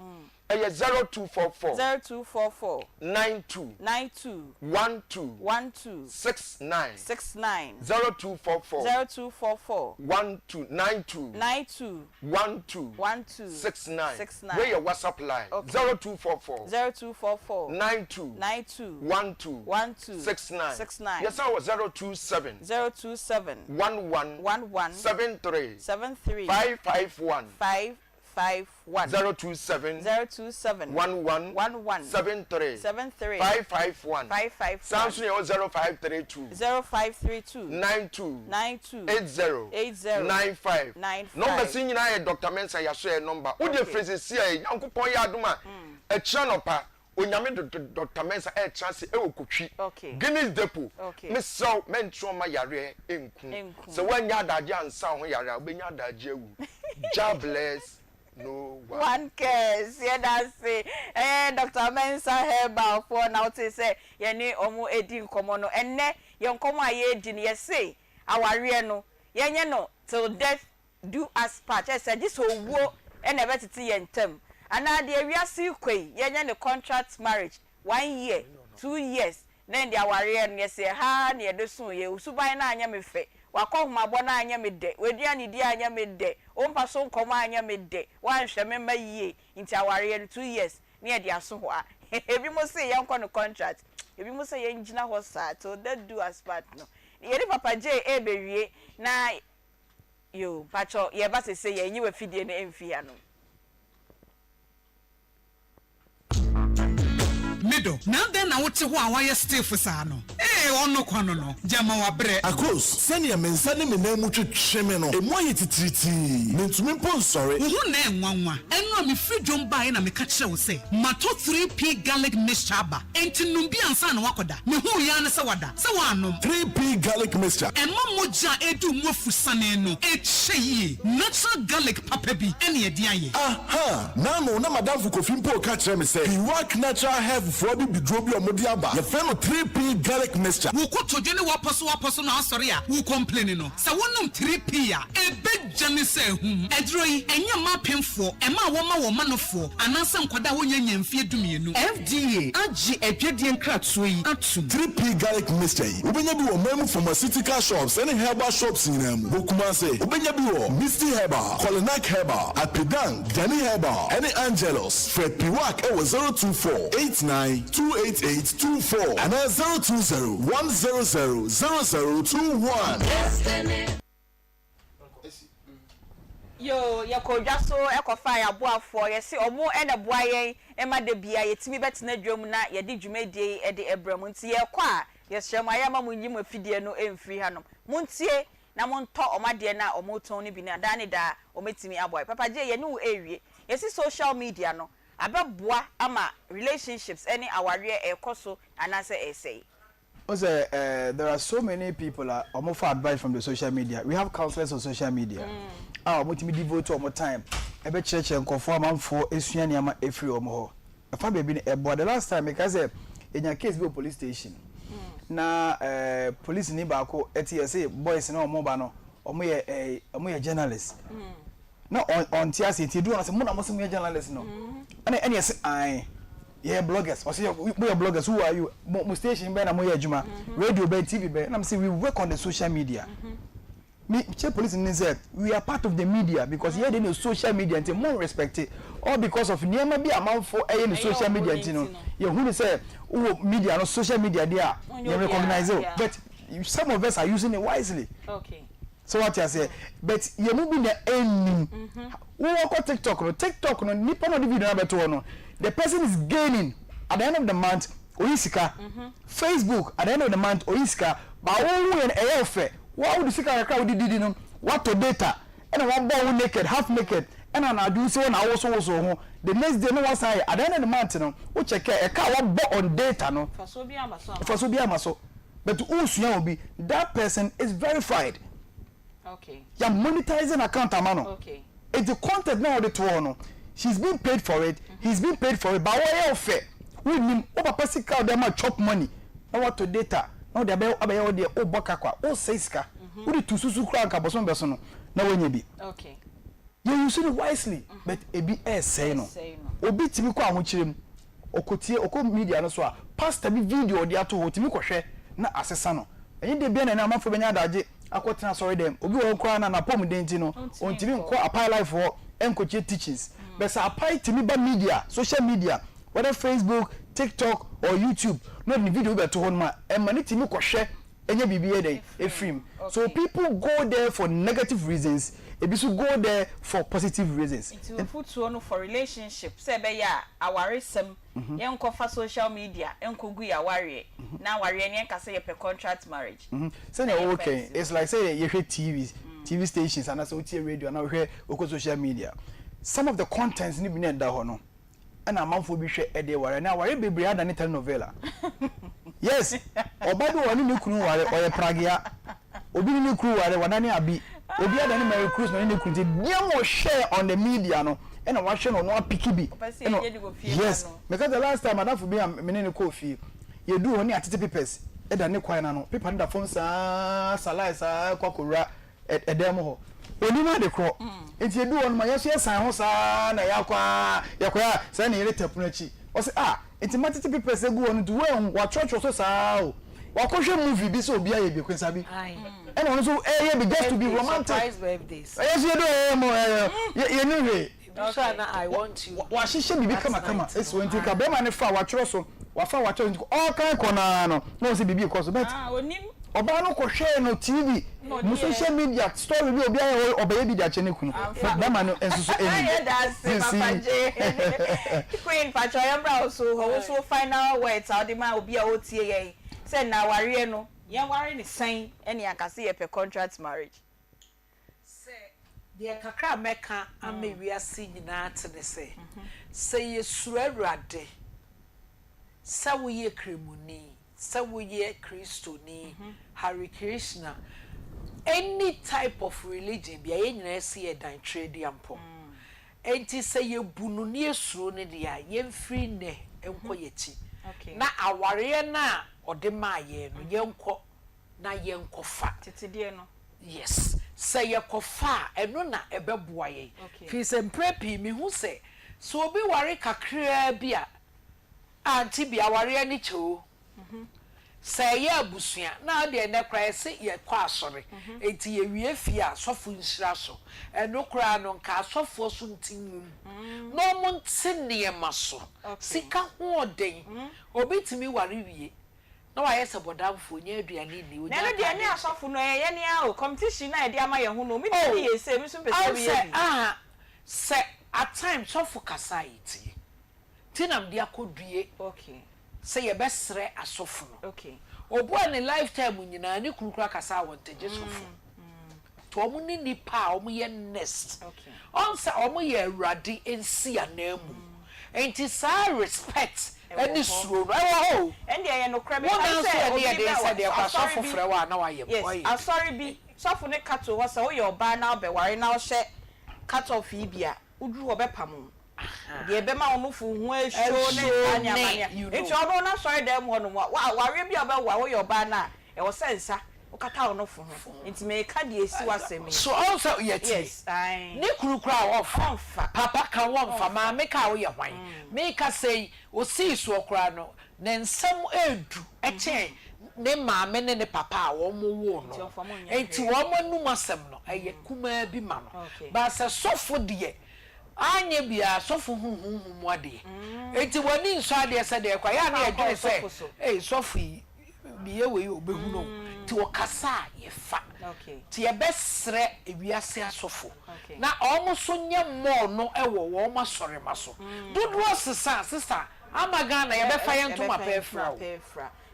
ɛyɛ 0244 0244 92 92 12 12 69 69 0244 0244 12 92 92 12 12 69 69 where your WhatsApp line 0244 0244 92 92 12 12 69 69 yes I was 027 027 11 11 73 73 551 551 027 027 11 11 73 73 551 551 Samsung 0532 0532 92 92 80 80 95 95 number sin nyina ye Dr. Mensa ya so number wo de phrase si e yankopon ya adoma e kira no pa onyame Dr. Mensa e chance e okotwi Guinness Depot me so mentro ma yare enku so wanya adage ansa ho yare obenya adage awu God bless no one cares yeah that's say Dr. Mensa Herbal for now to say ye ni omo edi nkomo no enne ye nkomo aye edi ne ye say aware no ye nye no till death do us part I said this owo e na betiti ye ntem ana de awiase kwei ye nye ne contract marriage 1 year 2 years then the aware no ye say ha na ye de so ye usuban na anya me fe wakoma bona anya me de wedua ni di anya me de ompa so nkoma anya me de wanhwe me ma yie nti aware 2 years ne e de aso ho a ebi mo say yanko no contract ebi mo say yengina ho sa to that do as part no ye papa J e bewie na yo pacho ye ba say ye nyi we fidie na emfia no Mido, now then I want to why stay for Sano. Ono kwano no. Jama wa bre. Akos, seni ya mensani menemu cheme no. E mwa yititriti. Mentumi pon sorry. Uhu ne nwanwa. Eno mi free jomba ina mi kache use. Mato 3P garlic mixture ba. Enti numbi ansa na wakoda. Me hu ya ne se wada. Se wanom. 3P garlic mixture. Ema moja edu mwofu sanenu. Eche natural garlic papebi. Eni ediaye. Aha. Nano na madamfu kofimpo kache me se. Piwak natural health for bi bidrobi omodiaba. Ye feno 3P garlic mixture. Wuko tojene waposo na asori a wu complain no sa wonum 3P a ebe jane se hum edroi enye mapemfo ema wo manofo ananse nkwada wonya nyamfie dumienu FDA agi adwedie nkratso yi atum 3P garlic mixture yi ubenya bi wo mamu pharmaceutical shops and herbal shops nyinamu bokuma se ubenya bi wo Misty Herbal, Colinac Herbal, Apidan, Danny Herbal, and Angelos Fred Piwak e 024 89 288 24 and 020 1000021. Yo, yakodwa so ekofa ya boafo ye se omo e na boa yen e ma de bia yetimi betena dwom na ye de dwumadie e de ebramu nti ye kwa ye hyem ayama munyim afidie no emfiri hanom muntie na monto omade na omoton ni bi na da ne da ometimi aboy papa je ye ne wo ewie ye si social media no abeboa ama relationships any aware ekoso anase essay. There are so many people almost for advice from the social media. We have counselors on social media. What we devote to more time. Ebe church and conform for esuani ama efri omo. Afa be bi but the last time because in your case be police station. Na police ni ba ko eti boys na omo ba no omo ye journalist. Na on TRC ti do na say mo na mo se mo ye journalist no. And yes I yeah, bloggers. I say we are bloggers. Who are you? Mo station be na mo adwuma. Radio be TV be. And I'm saying we work on the social media. Me che police in say we are part of the media because here they know social media and more respect it. All because of niema be amount for the social media you know. You who say media no social media there. You recognize it. But some of us are using it wisely. Okay. So what I say, but you move in the end. Who work on TikTok no nipa no video na beto no. The person is gaining at the end of the month oisika. Facebook at the end of the month oisika. But who en efe. What would the sika crowd did no? What to data? And one boy naked, half naked. And I do so na also the next day no one say at the end of the month no. We check a car one bought on data no. For so be amaso. But who will be that person is verified. Okay. You're monetizing account amano. Okay. It's the content now the no. She's being paid for it. He's being paid for it. But what else? We mean over person call them chop money. Now what to data? Now they be the bokakwa. Oh seiska. Who the tususu kra nka boson beso no. Na wenye bi. Okay. you use it wisely but ebi say no obi timi ko ahokyerem okotie oko media no so a pastor bi video odi ato ho timi kohwe na asesa no enye de bia na amafo benya adaje akotena sorry dem obi wo kwa na pom denti no ontimi nko apply life for enkoche teachings but say apply timi ba media social media whether Facebook TikTok or YouTube no the video be to ho ma emani timi kohwe enye bibie dey efrim so people go there for negative reasons ebisu go there for positive reasons into foot no for relationship say be ya awaresem yenko fa social media enko gu ya ware na ware ne nka say ye per contract marriage say na okay it's like say you hear TV stations and also radio and hear oko social media some of the contents ni bi na da ho no na amanfo bi hwe e dey ware na ware bebre ada ne telenovela yes obado woni ne kunu ware oye pragia obi ni kunu ware wadani abi obi ada ni Mary Cruz no ne kunu ti dem share on the media no and I watch no pikibi yes because the last time adafu bi me ne ko fie ye do oni atete papers e da ne kwan na no paper nda phone salai kwakora e dem ho oni na de kro enti edu on ma yeso yesan ho sa na yakwa sa na yere tapu na chi o se enti matete papers egu on do wa church so sa o wa ko hwe movie bi so obi aye bi kwensa bi and on so be just to be romantic surprise birthdays yes you do mo you know I want you wa shishe bibi kama esi wenti ka be ma ne fa wa churo so wa fa wa churo all kan kona no se bibi ko so but onim oba no ko hwe no TV no social media story bi obi aye oba bi dia chene kunu be ma no ensusu eni Papa J Queen Pacho yambra so final words how the man obi a otie ye say na ware no ye ware ni san eni akase ye per contract marriage de kakra meka amewiase nyina tene se ye surawrade sa wo ye kremuni sa wo ye kristoni Hare Krishna any type of religion bia ye nyina se ye dan trade ampo enti se ye bunu ne esuro ne dia ye mfiri ne enko ye chi na aware na ode ma ye no ye nko na ye nkofa tetedie no yes say ye kofa eno na ebeboa ye fi se mprepi mi hu se so obi ware kakra bia Aunty Bea ware ani cho say ye abusua na de ne kra se ye kwa asore enti ye wie fi a sofo nshira so eno kra no nka sofo so ntinwum no mo ntine maso sika ho oden obi timi ware wie no wa yesa bodamfo nya aduane ni oja na aduane asofo no ye ne a o competition na e de ama ye ho no mi bi ye se mi so pese bi ye se at times sofo kasaiti tinam dia kodue okay se ye besre asofo no okay obo ne lifetime nyina ne kurukura kasa wonteje sofo to omo ni nipa omo ye nest okay on se omo ye awrade ensi anamu enti sa respect any suro no and dey no crab say dey kwa sofo frewa na wa ye boy yes sorry bi sofo ne kato wo se wo ye oba na obe ware na wo hye cut off ibia uduru wo be pam dey be ma wo fu hu ehwo ne anya mania enti odo na sorry dem ho no ware bi obe wa wo ye oba na e wo sensa ukata ono fu ho enti me ka de esi wasemi so also yeti yes ne kurukura off papa ka wonfa ma me ka wo ye hwan me ka say o si so okura no ne nsam edu eche ne maame ne papa wo mo wo no enti wo mo num asem no eye kuma bi ma no ba se sofo de anya bia sofo huhu mu ade enti woni nso ade se de kwa ya na ye dwe se sofo biye we obehu no ti okasa ye fa ti ye besre ewiase asofo na omo so nye mo no ewo wo ma sore maso dudu sister amaga na ye be fa ye ntoma pefra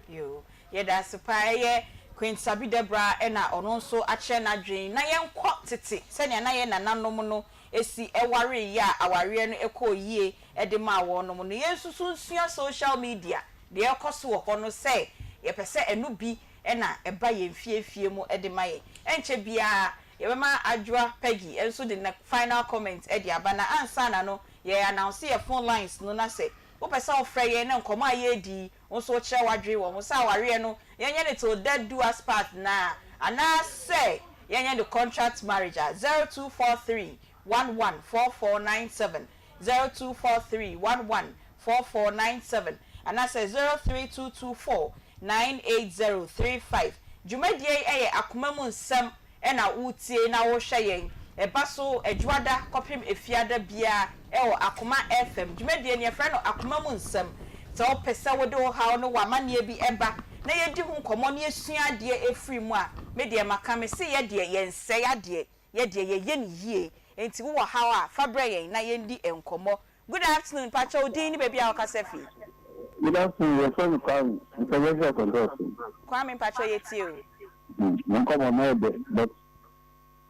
yo ye da supa ye Queen Sabi Debra ena ono nso ache na dwen na ye nkọ tete se ne na ye nananom no esi eware ya aware no ekoyie ede ma wo no no ye susu nsua social media de ekoso wo ho no se ye pese enu bi ena eba ye mfiefie mu ede ma ye enche bia ye be ma adwa Peggy enso de na final comment ede aba na ansa na no ye announce ye phone lines no na se wo pese wo frɛ ye na nkoma ye di wonso kire wadwe wo sa aware no ye nye ne to dead do us part na ana say ye nye the contract marriage 0243 0243114497 0243114497 and I say 03224988035 Jumedie eye akoma mu nsem e na utie na wo hwe yen eba so adwada kopim efiada bia e wo Akoma FM Jumedie ne efra no akoma mu nsem so opese wo de wo hawo no wamane bi eba na yedi hu nkomo ne esua de efri mu a me de maka me se ye de yense ya de ye ni yie enti wo hawo a fabre yen na yendi enkomo. Good afternoon Pacho Dini baby Akasefi. Good afternoon, your friend Kwame. International control. Kwame Pacho yetio. Come on, but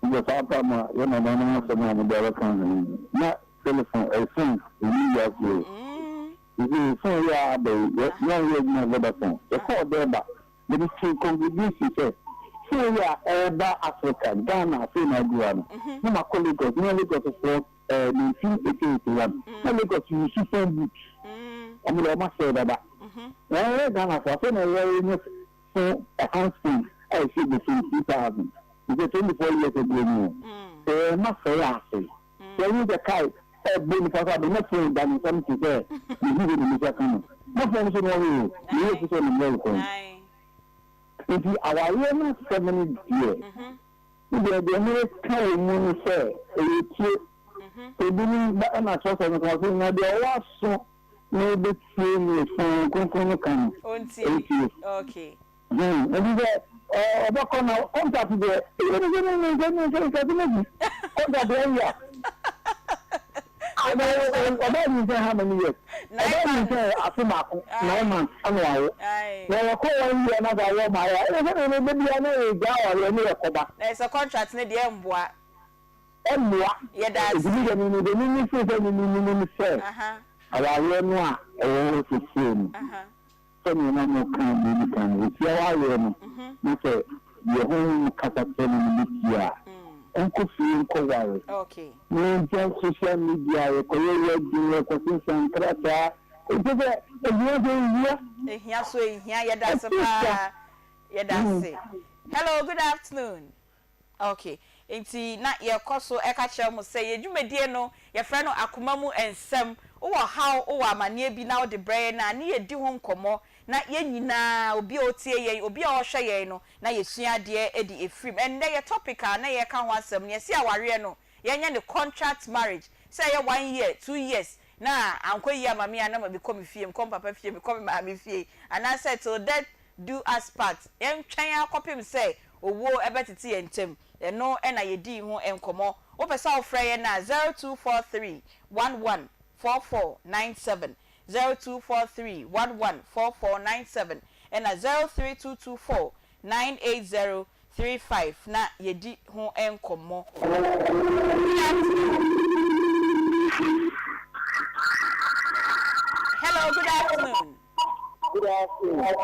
the Papa, you know, I'm the other family. Not telephone, a phone, immediately. You say, yeah, the young lady, never phone. The call there, but the two contributions say, so yeah, Africa, Ghana, Senegal, no, my colleagues, nearly got to support 1981. Nearly got to super book. I'm going to say that. When I Ghana, for a house thing, I see the 20,000. It's 24 years ago. So, not so lastly. So, you the kite, being for the next thing that is something there. You give it in the second. Not for anything wrong. You have to say the welcome. If you are almost 7 years, the American money say, so doing that and I saw something because there was so maybe seeing from Konkan. Okay. And you get contact there. Contact area. About you how many years? About 9 months. There's a contract near the Mboa. Yeah, that's the ministry. Our no, the same. So you know, can with your you say your home catastrophe media. Uncle Phil Kowal. Okay. No, just social media, a career, position, character. It's a here, so here, that's a hello, good afternoon. Okay. Enti na ye koso eka che mo say ye dwumedie no ye frɛ no akoma mu ensem wo how wo amane bi na wo de brɛ na ne ye di ho nkomo na ye nyina obi otie ye obi a ohwɛ ye no na ye sua de edi efrim and ye topical na ye ka ho asɛm ne se aware no ye nya ne contract marriage say ye 1 year 2 years na ankoyi amame ana ma bi kom fie kom papa fie mi kom ma me fie and I said so that do us part en twan akopim say owo ebetiti yentem eno na yedi ho enkomo wo pesa ofre ye na 0243114497 0243114497 and 03224988035 na yedi ho enkomo. Hello, good afternoon. Good afternoon.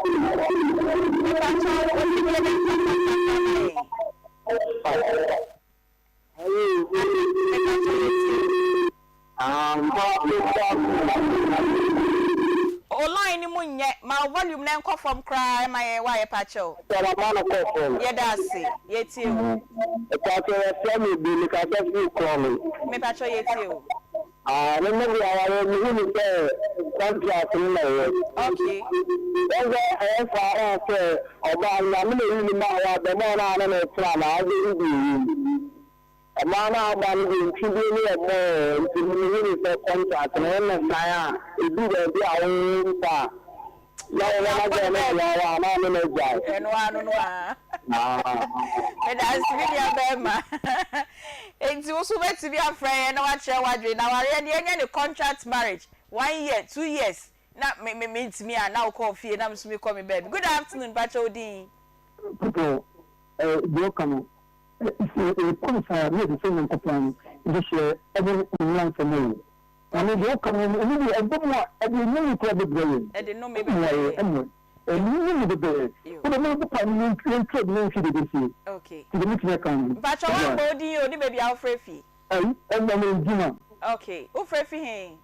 Online munye ma volume na enko from cry my why pacho. Yeah, that's it. Yeti o. Me pacho yeti o. Remember our contract in there. Okay. A man out of the tribune more contract and I do the And that's really a it's also meant to be a friend and watch your wardrobe. Now, I the contract marriage 1 year, 2 years. Not means me and now coffee and I'm swimming coming baby. Good afternoon, Pacho D. People, welcome. It's a qualifier, maybe same plan this year, every month for me. I mean, welcome, maybe I don't want every minute probably going. I didn't know maybe. Okay. But your body, you maybe our free fee. Okay. Who free fee?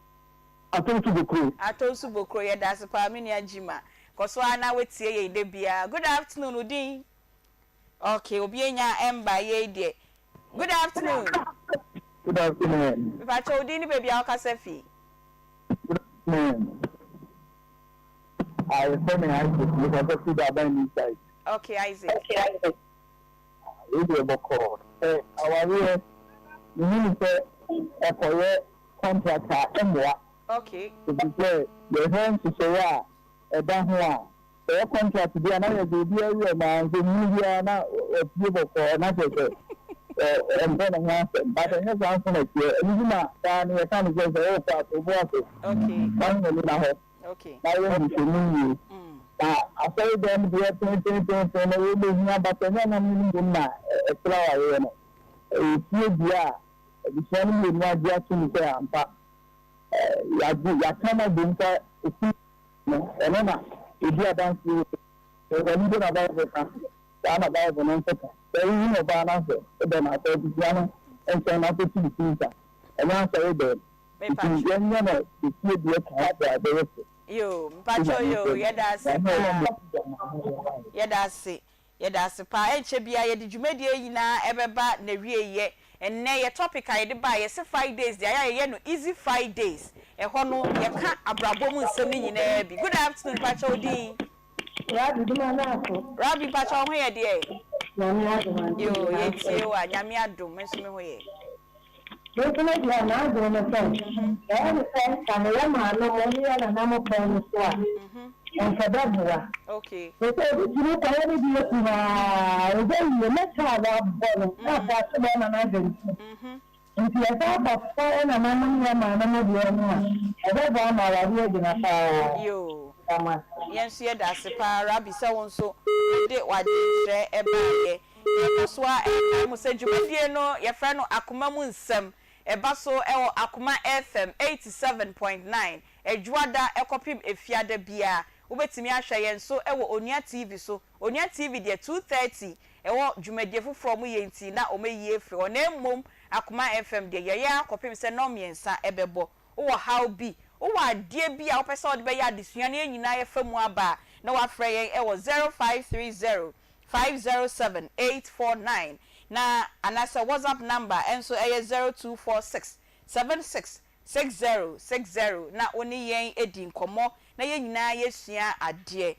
I told you, I told you, yeah, that's a Paminia Jima. Because I now wait here, Debia. Good afternoon, Udin. Okay, Obienya Emba, ye dear. Good afternoon. Good afternoon. If I told you, baby, I'll casefi. Good afternoon. I was saying I could look at the food inside. Okay, Isaac. It's a book. Our real minister for your contractor and what? Okay. To be fair, the home to say, a damn one. The contract to be another baby, man, the media now, people for another. And then I answer, but I have answered it here. And you know, I can't get the offer to work it. Okay. Okay. I want to know you. I say them, we are 20, and I will be here, but I don't know a flower. If you are, the family will not get to say, but I cannot be inside. And then, if you are dancing, when you about the country, I'm about the non-second. So you know about answer. Then I told the piano and so not to see the and answer it. If you know, if you be a cat, there is yo, Pacho, yo, yedase pa enche bia ye de dwumadie yina ebeba na wie ye enne ye topic I de ba ye se 5 days dia ye no easy 5 days e ho no ye ka abrabom nsem ni nyina bi. Good afternoon, Pacho din. Rabi Pacho ho ye de yo ye tie wa nyame adom nso me ho ye. Yo tena dia na do na sen. Kama ya maana moni ya na mo kwa mswa. Nkadabwa. Okay. So you kwa ni dia kwa ndio meta ba bono. Na ba sema na na ndio. Nti ya ba kwa na mama ya maana mo dia no. Ebe ba ma wa dia gina pa. Yo. Kama. Yensu ye da se pa Rabi se wonso de wade hre eba ye. So mo se dwumadie no ye fra no Akoma mu nsem. Eba so ewo Akoma FM 87.9 Ejuada ekopim efiada bia ubetimi ahwe yen so ewo Onua TV so Onua TV de 2:30 ewo dwumadie foforo mu yenti na omeyie fre ona mmom Akoma FM de ye akopim se no miensa ebebo wo how bi wo ade bia wo pese wo de be ya adesua na enyina ye famu aba na wa frɛ yen ewo 0530 507 849 na anasa WhatsApp number enso 0246 766060 na oni yen edi nkomo na yen nyina yesua ade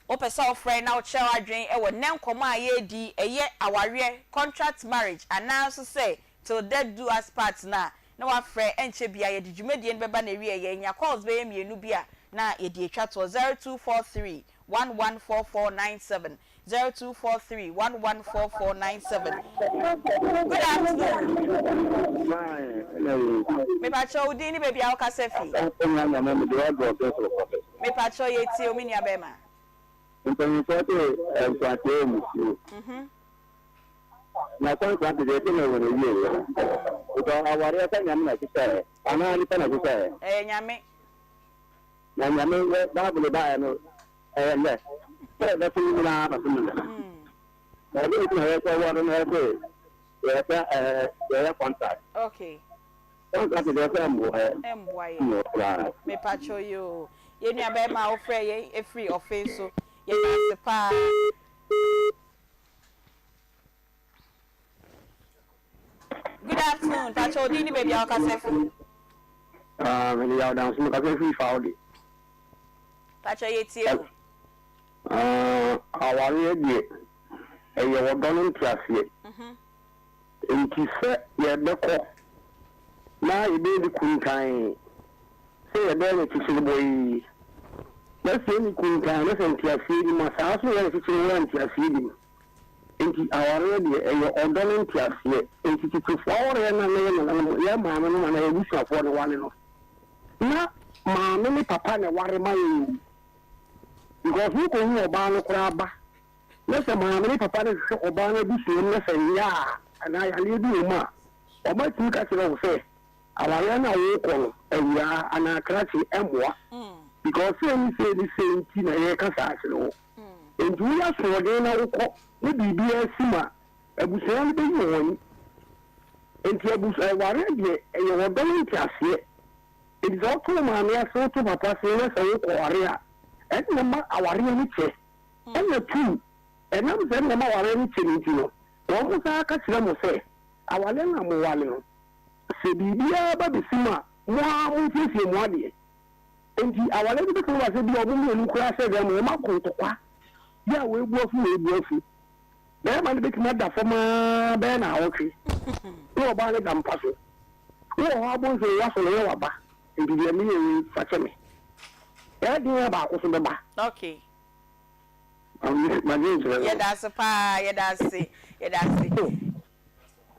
opesa ofre na oche adwen ewo ne nkomo a ye di eye aware contract marriage announce say till death do us part na wa frɛ enche bia ye di dwumadie ne beba na wie ye nya calls be mienu bia na ye di etwa to 0243 114497 0243 114497. Good afternoon. Me pacho udini baby awo kasefi. Me pacho yeti omi ni abema. Na kwa de tena wona yeye. Awari ata nyame na kisa. Ana ali tana kisa. Nyame. Na nyame Bible ba no. Le. That's na basumuna. Na ile tuna kwa wana na hapo. Ya contact. Okay. Contact de kwa mbo. Me pacho yo. Ye ni abema ofre ye e free offense so. Ye na pa. Good afternoon, Pacho Dini baby awo kasefi. Me ya down so ka free faudi. Pacho yeti o. Awari die e ye wodono ntiasie. Enti se ye beko na ibe di kunkan se ye be le tishiri boy. Na se ni kunkan na se ntiasie di masa so ye tishiri wa ntiasie di. Enti awari die e ye wodono ntiasie. Enti tishiri awari na na ya mama no na ye busa for the one no. Na mama ni papa na ware mai. Because you can hear about Crabba. Let a man, papa, Obama be seen, and ya, and I leave you, ma. Or my two cats say, Ariana Woko, and ya, and I crash and what. Because you say the same thing, I can't. And we are so again, maybe be a simmer, and we say, one. And Tiabus, I worry, and you are going to see it. It is all to mammy, so to papa, say, or and number our reality. And the two, and I'm saying, our reality, wɔn sa ka kyerɛ mo sɛ awale na mo wale no sɛ biribiara ba besima mo a mo fiesie mo adeɛ enti awale bi ka wa sɛ bi ɔmo mu nkura sɛ dɛm mo ma kontokwa ya we bu afu bɛɛ ma ne bɛtumi ada fam bɛɛ na awɔtwe ne ɔbaa ne da mpa so ne wɔ hɔ abɔ sɛ yɛasɔ no yɛ waba enti deɛ meyɛ fa kyɛ me yɛde baako so bɛba okay yɛdase paa yɛdase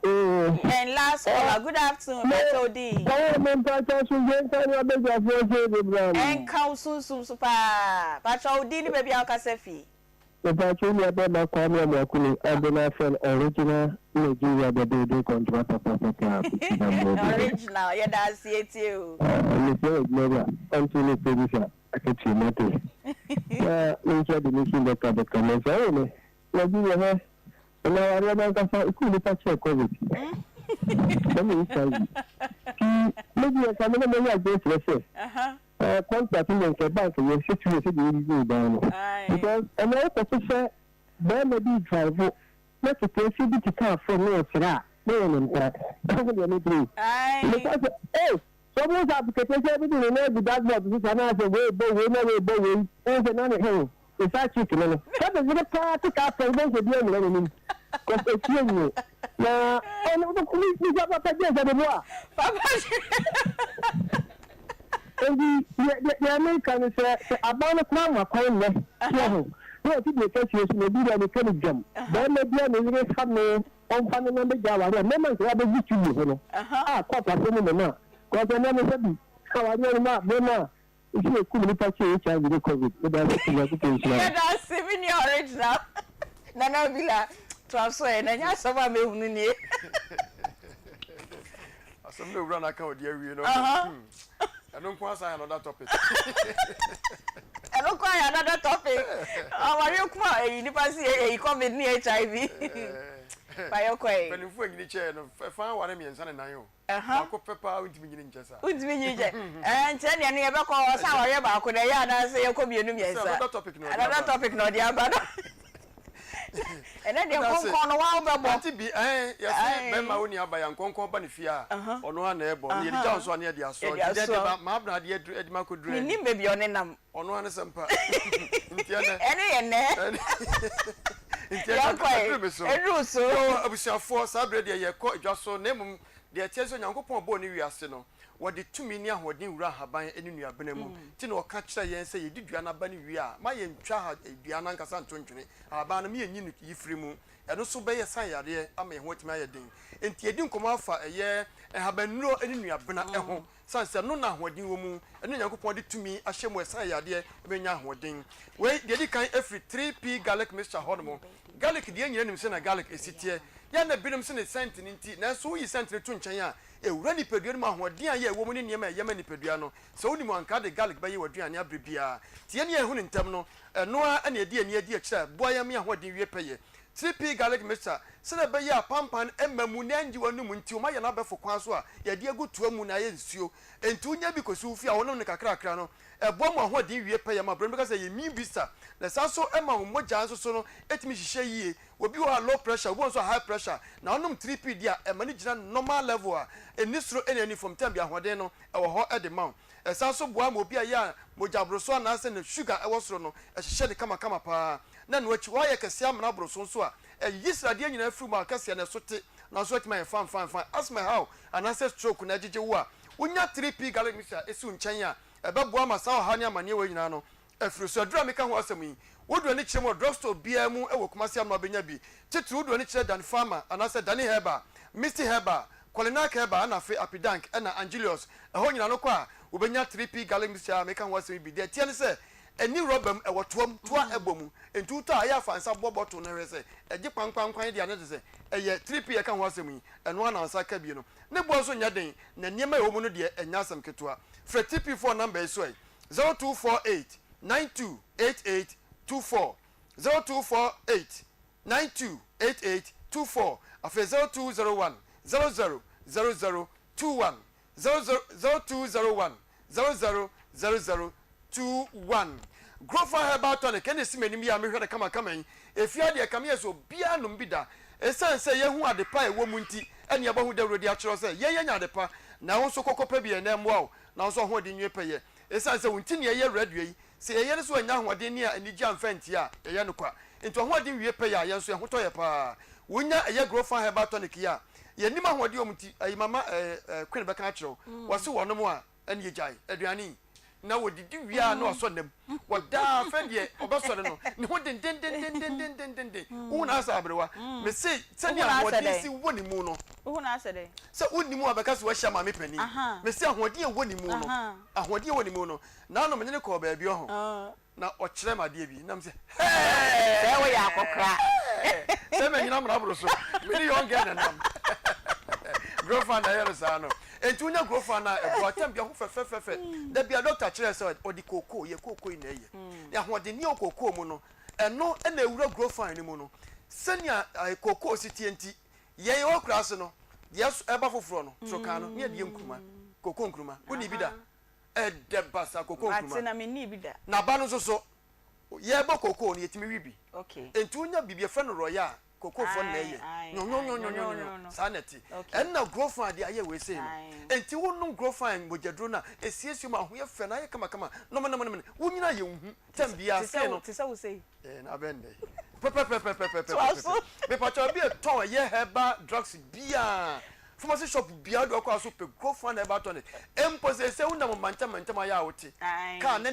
and last caller, good afternoon, Metro D. And council super. Patrol D, baby, I'll casefi. The patrol, you better not call me a Makuni. I do not feel original. Nigeria, the baby contract of the original, yeah, that's it too. You say, never, until the producer, I can see nothing. Yeah, we said the mission that the comments are only. Nigeria, and now I remember that could touch your COVID. Let me tell you. Maybe I can never know this, let's say. Contacting the bank, you're situated in the down. Because America says, there may be travel. Let's say, you to come from me, sir. Because, hey, someone's application, everything in every dashboard, this is another way, way, and another hill. It's actually, that is the practical for those of you. Because it's you. Now, and the police is up against the law. And the American said, about a crown of coin, no, it may catch you, maybe they can jump. Then maybe I may have no on funding on the Java. Remember to have a good you. Quite a phenomenon. Because I never said, how I know not, Bema. If you couldn't touch each other with COVID, without education. That's 7 years original. Nana Villa. Transfer and I saw me who need. Some no run account, dear, you know. I don't want to say another topic. I don't quite another topic. Are you quite? You pass here, you come with me HIV. By your way. When you were in the chair, I found what I mean, son and I. Pepper with me in Jessa. With me, and tell you never call us our about could I say you come here? Another topic, no, dear, but. And then they won't call a while about to be yes, remember when you buy and company fear or no one airborne. You don't want to hear so Mabna, dear Edma could dream. Maybe on them on one sample. So I was your force, I read your court just so name the attention young couple born in Yasino. What the 2 million who didn't run by any new Benemo. Tino catch and say you did Diana Bunny Via. My young child, Diana Cassan 20, Abanami and Unit Yifrimu, and also by a sign, I may what my ding. And you didn't come out for a year and have been no any new Bena at home. Sans no now what you woman, and then you pointed to me, a shame was say idea, when you're holding. Wait, did you kind every 3p Gallic Mr. Hormone? Gallic, the young son of Gallic is it here. Yana Bidamson is sent in tea, now so he sent to China. A ready Pediano, what dear woman in Yemeni Pediano, so only one card the Gallic by you or Diana Bribia. Tiania Hunin Terminal, and Noah and a dear chair, boy, me what do you pay? 3p Gallic Mister, Sena Baya, Pampan, and Mamunan, you are no moon to my number for Quaswa, ya dear good to a moon I you, and 2 years because you fear on the Cacrano, a bomb on what do you pay my brain because you mean vista. Let's also Emma Moja so let me share ye. Will be low pressure, once high pressure. Now, no 3p dear, a manager normal level, and this through any from Tambia Wadeno, our hot at the mount. As also one will be a year, Moja Broson, and the sugar I was no, as she said, come pa. None which why I can see I'm an abroson, and yes, I didn't know through my cassia and a sweat, now sweat my fine. Ask me how, and I said stroke on Ajiwa. When you're 3p Galimisa, it's soon China, about Buama, Sao Hania Mania, you know. If you so dramatic was me, would you need more drugstore BMU, a Wokumasiam Mabinabi, Titu, do any than farmer, and I said Danny Heba, Misty Heba, Colinac Heba, and a free Apidank, and Angelios, a Honyanokwa, Ubenya 3p Galimisa, Mekan was be there. Tell us, a new robber, a what one, ebom, and 2 tire fans a bobot to Nerese, a Japan quite the another say, a yet 3p I can was me, and one on Sakabino. No was on your day, Nanyama Homodia, and Yasam Ketua. For 3p4 number is way 0248. 928824 0248 928824 after 0201 000021 0201 000021 Grofa Herbal Tonic, can you see me? I'm here to come. If you are the Camille, so be a numbida. esan se ye hu adepa e wo mu nti ene ye ba hu dawrodi a kyerɛ sɛ ye nya adepa na wo so kokopa bi na mmoa wo na wo so ho de nwe pɛyɛ esan se wunti ne ye radio yi se ye ne so anya hoɔden ne a anigi amfanti a ye no kwa nti hoɔden wie pɛyɛ a ye so ye hotɔ ye pa wonya ye grofa herbal tonic ya ye nima hoɔden omuti ayi mama queen bɛka kyerɛ wo se wo no mo a ene ye gyae aduane na wodidi wia na oso nem woda fa de obesore no ne ho den una asa abrewa me say sani ahodi si woni mu no una asa de se woni mu abeka so wahia ma me pani me say ahodi e woni mu no ahodi e woni mu no na no me ne ko ba bi ho na o kire ma de bi na me say hey we ya kokra se me nyina mra bro so me ni young girl na nam girlfriend na yero sa no enti unya grofa na eboatam bia ho fefefefe da bia doctor kire say odi koko ye koko ina ye ya ho de ni okoko mu no eno na ewura grofa ni mu no senia koko sitie nti ye ye okura se no yes eba foforo no troka no ne de nkruma koko nkruma uni bi da de basa koko nkruma ati na me ni bi da na ba no so ye ba koko no yetimi wibi okay enti unya bibia fe no roya koko fo na ye no sanity enna growfan de aye we say no enti wonu growfan bojadro na esiesu ma ho ye fe na ye kama no wunyina ye hu tambia say no ti say we say na bende me pacho bi ton ye heba drugs bia pharmacy shop bia do kwa so pe growfan na ba ton empo se wona mo mantama ya wote ka na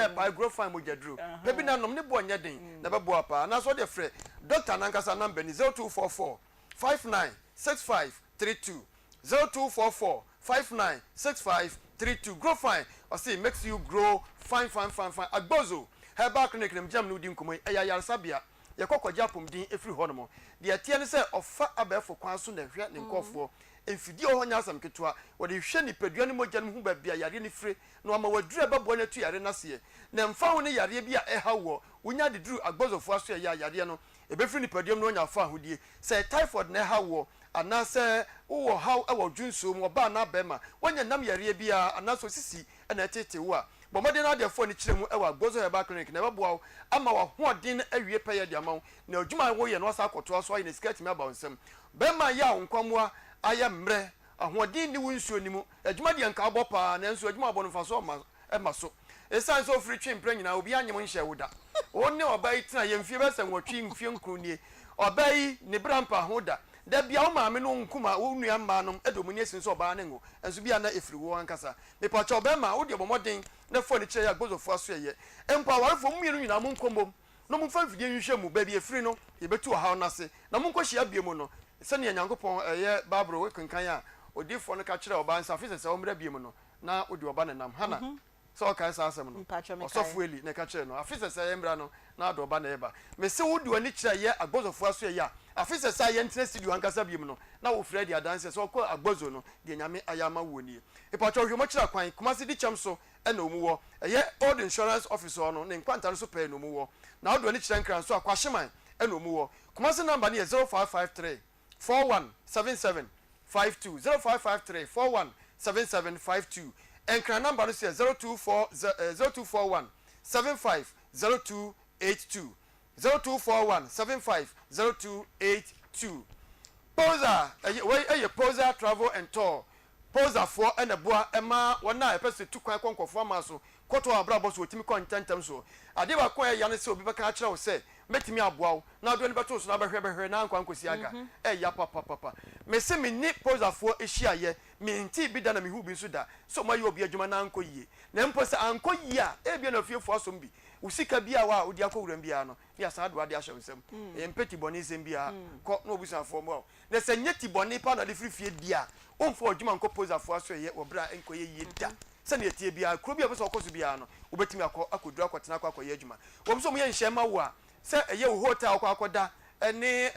pa growfan bojadro pe bi na nom ne bo nya den na be bo apa na so de frɛ doctor nankasa number ni 0244 596532 0244 596532 grow fine or say makes you grow fine agbozo herbal clinic nem jam no di nkomo eya yarsabia ye kokogya pomdin efiri hɔ no mo de atie ne sɛ ɔfa abɛfo kwan so na hwɛ ne nkɔfoɔ emfidi ho nya asam ketoa wɔde hwɛ ni padua ne mogya no hu ba bia yare ne fire na ama wadura bɛbɔ na tu yare na se na mfa ho ne yare bia ɛha wɔ wonya de duru agbozofo aso ya yare no ebefiri ni padua no nya fa ahodie sɛ typhoid na ɛha wɔ anase wo how ɛwɔ dwunso mu ɔba na bɛma wonya nam yare bia anaso sisi na etete wo a bomode na de fo ni kyerɛ mu ɛwɔ agbozo herbal clinic na bɛboa ama wa hoɔden awie pɛyɛ de ama na adwuma wo yɛ no asa akoto aso ayi ne skirt me aba nsɛm bɛma ya nkwamwa aya mre ahoɔden ni wonsuo ni mu adwuma de nka abɔ pa na nso adwuma abɔ no fa so ma so esan so free twin pre nyina obi anyem nhye woda wonne obai tena ye mfie bɛsɛ nwɔtwe mfie nkronie obai ne brampa hoda da bia wo maame no nkuma wo nua mma no edomuni esin so oba ne ngo enso bia na efiri wo ankasa me pa cha obema wo de bomodin na fo ne kire ya gbozofo aso ye empa warefo mmienu nyina mo nkombom no mo fa fidie nhwehwe mu ba bi efiri no ye betu ha na se na mo nkohia bia mu no sɛ ne nyankopɔn ɛyɛ babro we kankan a odifo no ka kyerɛ oba nsa afise sɛ omra bia mu no na odi oba ne nam hana sɛ ɔkae sa asɛm no ɔsɔfo eli ne ka kyerɛ no afise sɛ yɛmbra no na ado oba na eba me se wodi wani kyerɛ yɛ agbozofo aso yɛ afise sɛ yɛ ntena studio ankasa bia mu no na wo frɛ dia danse sɛ ɔkɔ agbozo no de nyame ayama woni ipatwa hwemo kyerɛ kwan kumase di kyɛm so ɛna omuwɔ ɛyɛ old insurance officer no ne nkwantare so pɛ no omuwɔ na ɔdo ani kyerɛ nkran so akwahyeman ɛna omuwɔ kumase number ne yɛ 0553 417752 0553417752 enkran number no say 0241 750282 0241750282 Posa eye Posa travel and tour Posa for and a boa ema wana epese tu kwan konkofo ama so koto abrabo so otimi kontentem so ade ba kwa ya ne se obi beka kire wo se metimi aboa na do ne beto so na behwe na nkwan kosi aga ya papa me se me ni Posa for ehia ye me nti bi da na me hu bi so da so ma ye obi adwuma na anko yie na mpo se anko yie a e bi na fiefo asom bi usika bia wa odi akowuram bia no ya sa do ade ahye nsem empeti boni nsem bia ko no obusanfo mo na se nyeti boni pa na de frifie dia omfo adwuma nko Posa for aso ye obra enko ye yie da se na etie bia kro bia beso okoso bia no obetimi akoduru akotena akoye adwuma womso mo ye nhema wo a se eye wo hotel akoda ene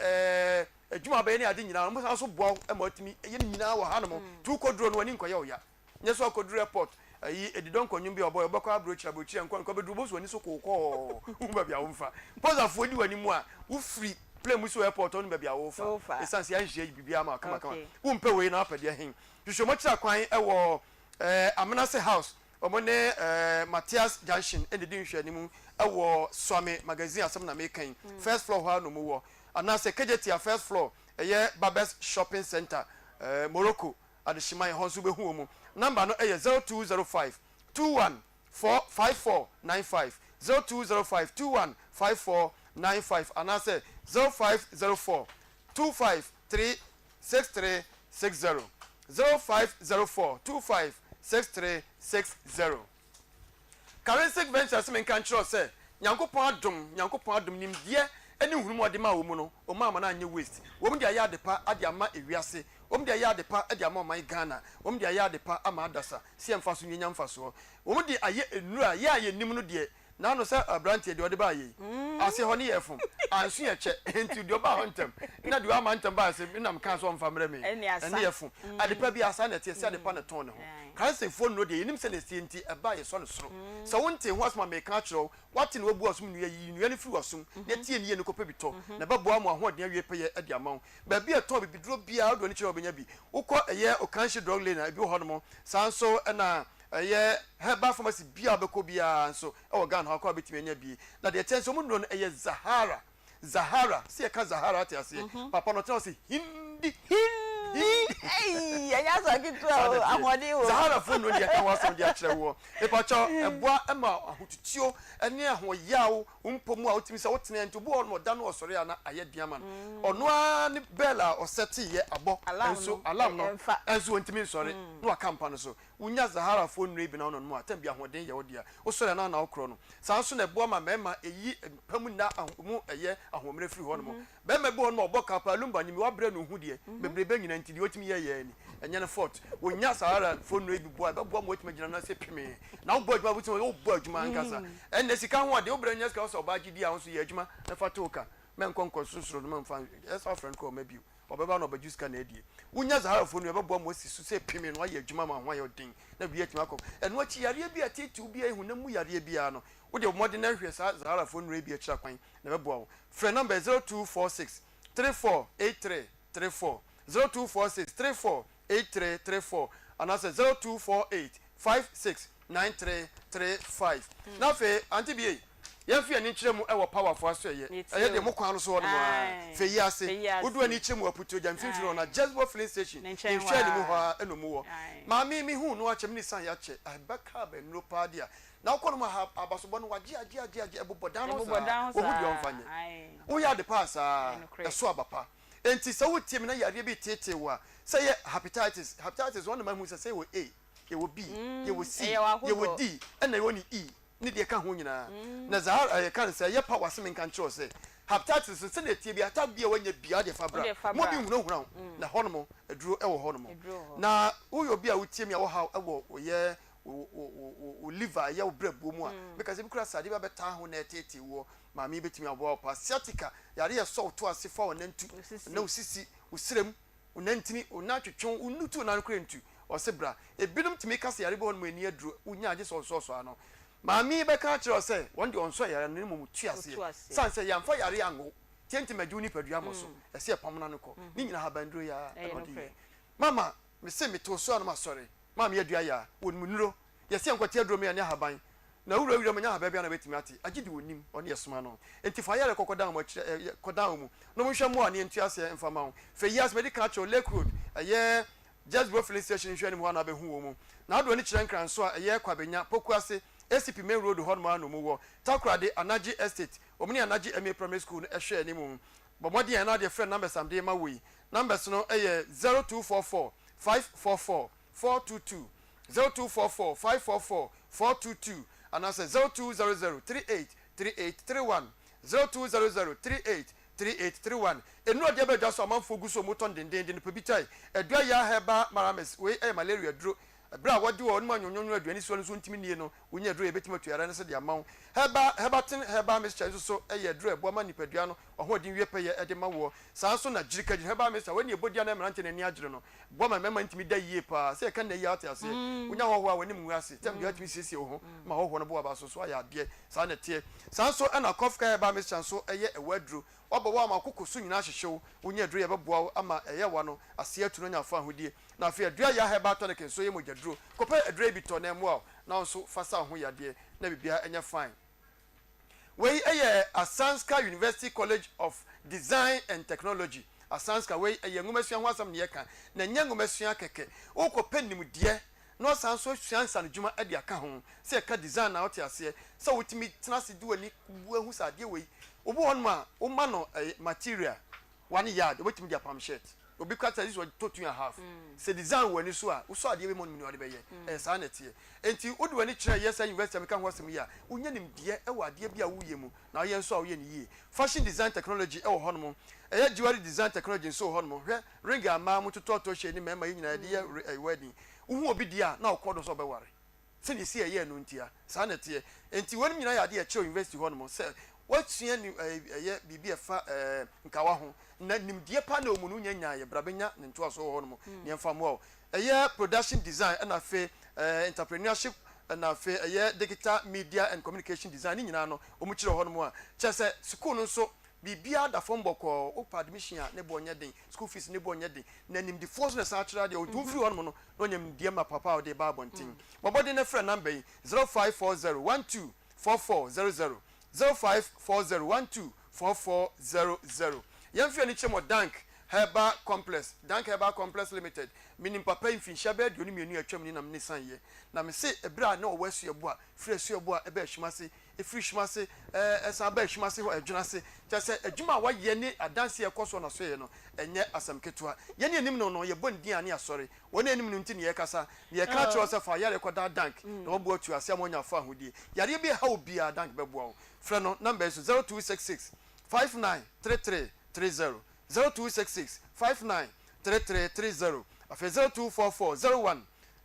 adwuma ba ye ne ade nyina mo san so bo e ma otimi ye nyina wo ha no mo tu koduro no ani nkoye wo ya nye so akoduru report ayi edidon konyum bi oboy obekwa abrochira nko bedu boso ani so kokko umba bia womfa Posa fo di wani mu a wo free play muso airport on ba bia wo fa essence ya nhye bibia ma kama wo mpe we na apade hen hwehwe mo kira kwan e wo Amenase house omone Matthias Junction and the dinhwe ni mu ewo Swami magazine asem na mekan first floor ha no mu wo anase kejeti first floor Babes Shopping Center Morocco adishimai honsu behu mu number no 0205 21545495 0205 215495 anase 0504 2536360 0504 256360 Currency Ventures men kan tro say nyankopon adom nimdie eni hurumu ode ma wo mu no o ma na anye waste wo mu dia ya depa ade ama ewiase wo mu dia ya depa ade ama man Ghana wo mu dia ya depa ama adasa sie mfa so nyanya mfa so wo mu di aye enura ye aye nim no de na no say abrantie de ode ba ye ase ho ne yefum ansu ye che enti de oba ho ntem na de ama ntem ba se na mkan so mfa mre me ene yefum adepa bi asa na tie se adepa na ton ne ho kan se phone no de enim se na sie enti eba ye so no soro so wonte ho asma me kan kiro wati no wabu asum nuya yi nuya ne firi wasum na tie ne ye ne kopa bi to na babo amu ahoden awie peye ade amaw ba bi eto bi duro bia do ne kiro obenya bi ukọ eye okanshi drug lane na bi ho no mo sanso na Heba pharmacy bia beko bia nso e Ghana ha kwa betimi anya bi na de tenso mu no Zahara see ka Zahara te ase papa no tell say hindi anya so gitu amode wo Zahara phone no de ka waso de akere wo e pa cho eboa ema ahotutio ene ahoyawo umpomu a otimi se wotene nto bo no da no osore ana ayediama no ono a ne bella oseti ye abo enso alarm no enso ntimi nsore no akampa no so unya Zahara phone no bi na ono no atam bi ahoden ye wodia osore na okro no sanso na eboa ma mema eyi pamu na mu eye ahomre firi ho no mo bema bo no oboka pa lumba nyimi wabre no hudie bebrebe nyina ntidi wotimi ye ni enye ne fort unya Zahara phone no bi boa be boa mo wotimi gina na se pime na wo bo adwuma wotimi wo bo adwuma nkasa enne sika ho de obra nyaska so ba gidi a ho so ye adwuma na fatoka men konko susuro no mfa yes our friend ko mabiu obeba no bajuska na edie unya Zahara phone no be boa mo sisu se pime no ye adwuma ma ho ye odin na bi atima ko eno achi yare bi atitu bi ehu na mu yare bi a no wo de mo de na hwe Zahara phone no bi akira kwan na be boa wo friend number 0246 348334 0246 348334 and that's 0248 569335 now fe Aunty Bea ye fi ani kire mu e wo powerful aso ye e de mo kwan so no fe yi ase odu ani kire mu aputo jam finfiri na Jezbo filling station in share ni mu ho eno mu wo ma mi hu no achem ni san ya che abaka ba no padia na ukono ma abasobo no waji ebobodan no sa wo hu di onfanye wo ya de pass eso abapa enti se wo tie na yare bi tete wa say hepatitis one man who say wo A ye wo B ye wo C ye wo D and na wo ni E ni de ka ho nyina na Zahara kan say ye power se men kan cho say hepatitis se na tie bi ata bia wanya bia de fabra mo bi hunahuna na honomo eduro e wo honomo na wo yo bia wo tie mi a wo ha e wo ye o liver ya wo brabo mu a because bi kura sade ba beta ho na etete wo ma mi betimi abo pa sciatica yare ye so to ase fa wonantu na osisi osirem onantini onatwetwon unutu na nkure ntu osebra ebinom timi kase yare bo no ani aduro unya age so ano ma mi be ka kire ose won de onso yare no mu tu ase sanse yamfa yare ango tienti madu ni padua mo so ese pamna no ko ni nyina habanduro ya mama me se me to so no ma sorry mama ye dua ya won munuro ye se nkwati aduro me ya ne haban na wura manya haban bia na betimi ati agidi wonim oni yesoma no enti fa yare kokodan mo kire kodan mu no mo hwe mo ani entu ase mfama ho fe years medical cho Lake Road aye Jezbo filling station hwe ni mo na be hu wo mu na ado ni kire nkran so aye kwabenya poku ase ACP main road ho no mu wo Takrade Anaji Estate omni Anaji MA Primary School ehwe ni mu bomodi en na de friend numbers am de ma we numbers no aye 0244 544 422 0244 544 422 and I say 0200 383831 0200 383831 enu de be just am fogu so moton den pebitai edua ya heba marames we malaria dro bra wodi wo no anyonyo aduani so nso ntimi nie no wonya dro ebetimi atuara ne se de amaw heba mixture so dro ebo ma nipadua no ohodin wie peye ede ma wo san so na jirika heba mixture woni ebodia na mrante na ni agire no bo ma mema ntimi da yie pa se kan na yi ate ase wonya ho ho woni mu ase tem de atimi siesie ho ma ho no bo aba so aya de san na tie san so na kofka heba mixture so ewadro obo wa ma kokoso nyina hyehyew wonya dro ye beboa ama wa no ase atu no nya fa ahodie na afia dua ya heba to ne kenso ye mogya dro kopa adre bi to na mu a now so fasa ho yade na bibia enya fine we Asanska University College of Design and Technology Asanska we ngumesua ho asam ne yeka na ngumesua keke ukopɛnim de no san so suansa no dwuma ade aka ho se ka design na wote ase se wotimi tena se di wani bu ahu sa de we obo hon ma o ma no material 1 yard wotimi dia palm shirt obi kwata this was 2.5 se design wani so a wo so ade we mo no de beye sa na tie enti wodi wani kire yesa university ameka ho asem ya unya nim de e wa ade bia wo yemu na ye so a wo ye ni yi fashion design technology e wo hon mo jewelry design technology so hon mo hwe ring ama mo tototo hye ni mema nyina de wedding uhu obi dia na okodo so be ware se ni sie ye no ntia sa na tie enti wani nyina ya de e che university hon mo se watua ni ye bibia fa nkawa ho na nimdie pa na omunu nyanya ye brabenya ne nto aso ho no ne mfa mo production design na fe entrepreneurship na fe digital media and communication design ni nyina no omu kire ho no a chese school no so bibia da fom boko opa admission a ne bonye den school fees ne bonye den na nimdi force na sa kire de o tu free ho no no nyamdie ma papa o de ba bontin bobode na frɛ number 0540124400 0540124400 yamfi ani chemo Dank Herbal Complex Limited minim papa infinsha be duoni mienu atwam ni nam ne sanye na me se ebra na owasu ebo a frɛ su ebo a ebe ahwimase efiri hwimase esa ba ahwimase ho adwunase kyase adwuma wa ye ne adanse ekoso na so ye no enye asam ketua ye ne enim no ye bondi ane asore wona enim no nti ne ye kasa ne ye ka kyo se fa yare koda Dank na obo atu ase amonya fa ahodie yare bi ha obi a Dank bebo a frɛ no number is 0266 593330 0266 593330 afi 0244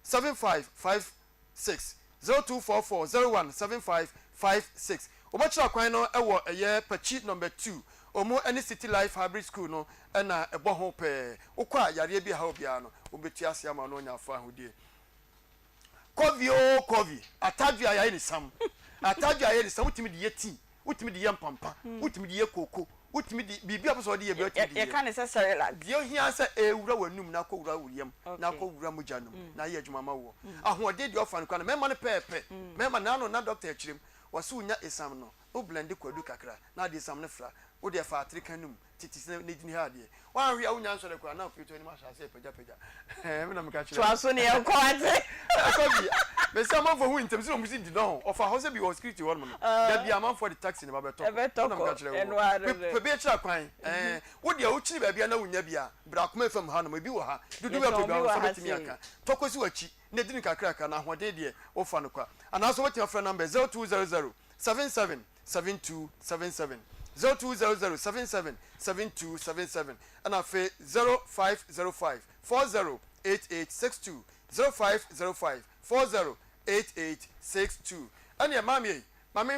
017556 0244 omochira kwan no ewo eye pachi number 2 omo any city life hybrid school no na ebo ho pe ukwa yare bi ha obia no obetu ase ama no nya fa ahodie covid atadua ya ni sam atadua ya ni sam utimi de yeti utimi de yampampa utimi de yekoko utimi di bibia so de ye bi ye kan necessary la dio hia se ewura wanum na ko wura wuriem na ko wura mujanum na ye adwuma ma wo ahode de ofa no kwa mema ne pepe mema na no na doctor akirem waso nya exam no o blend kwadu kakra na de exam ne fra o de fa atrikanum titi ne dini ha de wa hwe a unya nso de kwa na pito ni ma sha se peja me na me ka kire twa so ne e ko ate akobi me say am for hu ntem si o musi di no of a house be o security one no da bi am for the taxi ne ba beto na me ka kire wo be kira kwan wo de o kiri ba bia na unya bia bra koma fam ha no bi wo ha dudu be to bia so betimi aka tokosi wachi ne dini kakra ka na hode de o fa no kwa ana so wetin afra number 0200 777277 0200777277 and afe 0505 408862 0505 408862 and ya mami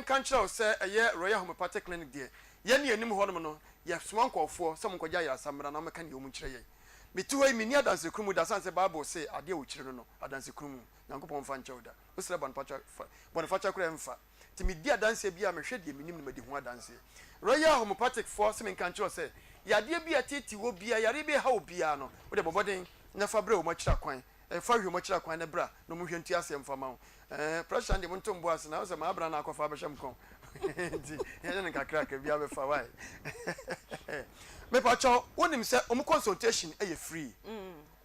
kan kira say eye Royal Homeopathic Clinic there ye ne anim ho no ye swan kofo some nkogya ya samra na meka ne omu kire ye mituwe mini adanse krumu da sanse Bible say ade wo kire no adanse krumu yankopon fa nche oda osira ban facha kura mfa timi dia adanse bia mehwe de minim no madi ho adanse Royal Homeopathic force men kan kire say yade bia titi wo bia yare be ha obia no wo de boboden na fabre wo makira kwan fa hwe makira kwan na bra no mu hwe nti asem fama wo pressure ande mo ntombo ase na wo se ma bra na akofa abeham kon nti ye ne kakra ka bia be fa wai me pa cho wonim se omu consultation e free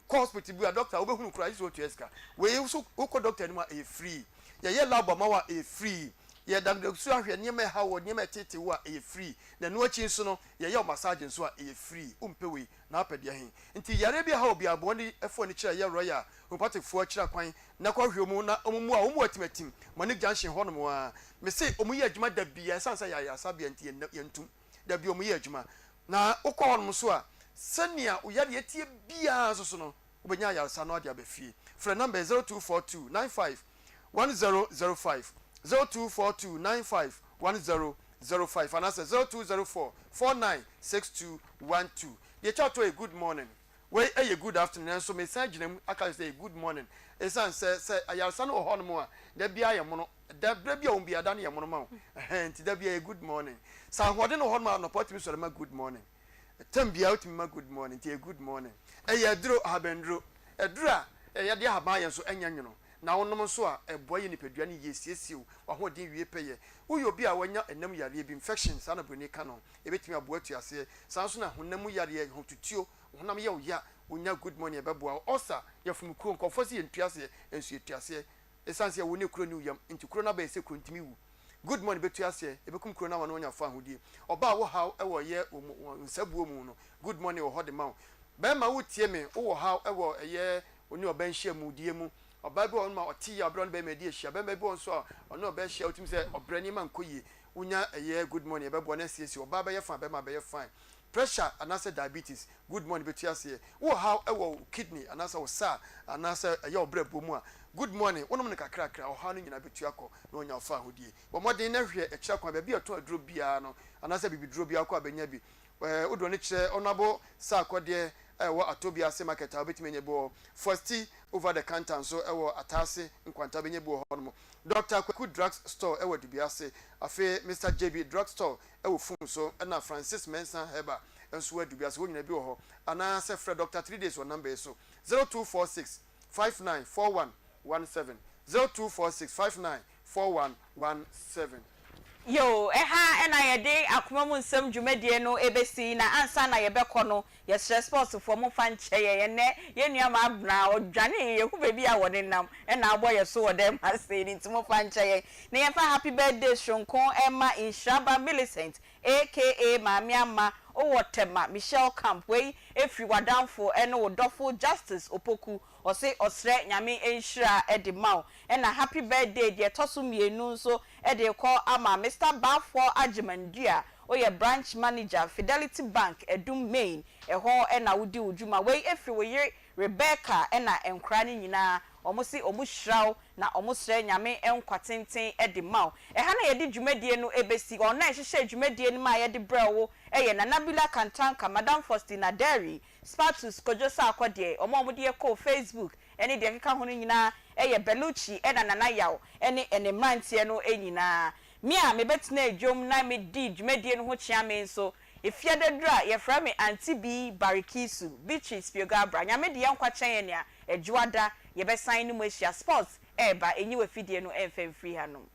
hospital bi a doctor wo be hunu kura iso tueska we so ko doctor ni ma e free ye lab ma wa e free ye doctor so ahwe niam ha wo niam tete wo e free na no achi nso no ye massage nso a e free umpewe na apede ahin nti yare bi ha obi aboni efo ni kira ye Royal Homeopathic fo kira kwan na kwa hwe mu na omu a omu atimatim mani junction ho no mo a me say omu ye adwuma da bia sansa ya sabia nti ye ntum da bia omu ye adwuma na ukọ ho no so a senia uyare etie bia so no ubenya ya sa no dia be fie frɛ number 0242951005 0242951005 and answer 0204496212 ye chat to a good morning we a good afternoon so me say ginam aka say good morning esan say ayarsa no ho no mo a da bia ye mo no da bra bia on bia da no ye mo no ma nti da bia good morning sa hode no ho no ma no potimi so ma good morning tambia utimi ma good morning ti a good morning e ya duro habendro edura e ya de haban ye so enya nwono na wonom so a eboa ye nipadua ne yesiesie wo ahoden wie peye wo yo bi a wanya enam yare bi infections ana broni ka no ebetimi aboa tuase sanso na honam yare hotutuo honam ye oya wonya good morning ebeboa osa yefum kuro nkofo se yentuase ensu yetuase esanse wo ne kuro ne uyam nti kuro na ba ese kuro ntimi wu good morning betuase ebekum kuro na wano nya fa ahodie oba wo ha ewo ye nsabuo mu no good morning wo hode ma be ma wo tie me wo ha ewo ye oni oba nhia mu die mu oba bi on ma oti ya obro no be ma die hia be ma bi on so ono oba hia otim se obrani ma nkoyi unya ye good morning ebebo na siesi oba be ye fa be ma be ye fine pressure anase diabetes good morning betuase wo ha ewo kidney anase wo sa anase ye obrabo mu a good morning wonom ne kakra o ha no nyina betu akọ na onya fa hodie bo modern na hwe e kira kwa be ato aduro bia no anase bibiduro bia akọ abenya bi odo ne kire onabo sa akode ewo atobia se market obetime nye bo first over the counter so ewo atase nkwanta benye bo ho no Dr. Kwaku Drug Store ewo dibiase afi Mr. JB Drug Store ewo fun so na Francis Mensa Heba enso wa dibiase wo nyina bi ho ana se Fred Dr. 3 days one number so 0246 594117 0246 594117 yo eha ena yede akoma mu nsam dwumadie no ebesi na ansa na yebekọ no yes response for mo fa nche ye ne ye nua ma abna odwane ye hu bebi a wode nam ena agbo ye so wode ma se ni timo fa nche ye na ye fa happy birthday shonkon Emma Inshaba Millicent aka Mami Ama Owotema Michelle Camp wey efri wadanfo ene wodofo Justice Opoku ose osre nyame enhira edemaw ena happy birthday de toso mienu so ede call ama Mr. Bafo Ajimandia oye branch manager Fidelity Bank Edum Main eho ena wudi ujuma wey efri we Rebecca ena enkra ni nyina omusi omuhraw na omusre nyame enkwatenten edemaw eha na yedi dwumadie no ebesi ona ehihye dwumadie no ma yedi brewo eye na Nabila Kantanka Madam Faustina Derry Spatus Kojosa akode omomode ko Facebook ene de keka ho nyina eye Beluchi ena nana yaw ene mrantie no enyina me a me betina edwom na me di dwumadie no ho chia me so efiade dura ye fra me Aunty Bea Barikisu Beatrice Piogabra nyame de yankwa chen ne a ejuada ye be sign no mo sports eba enyi we fidie no emfem free hanom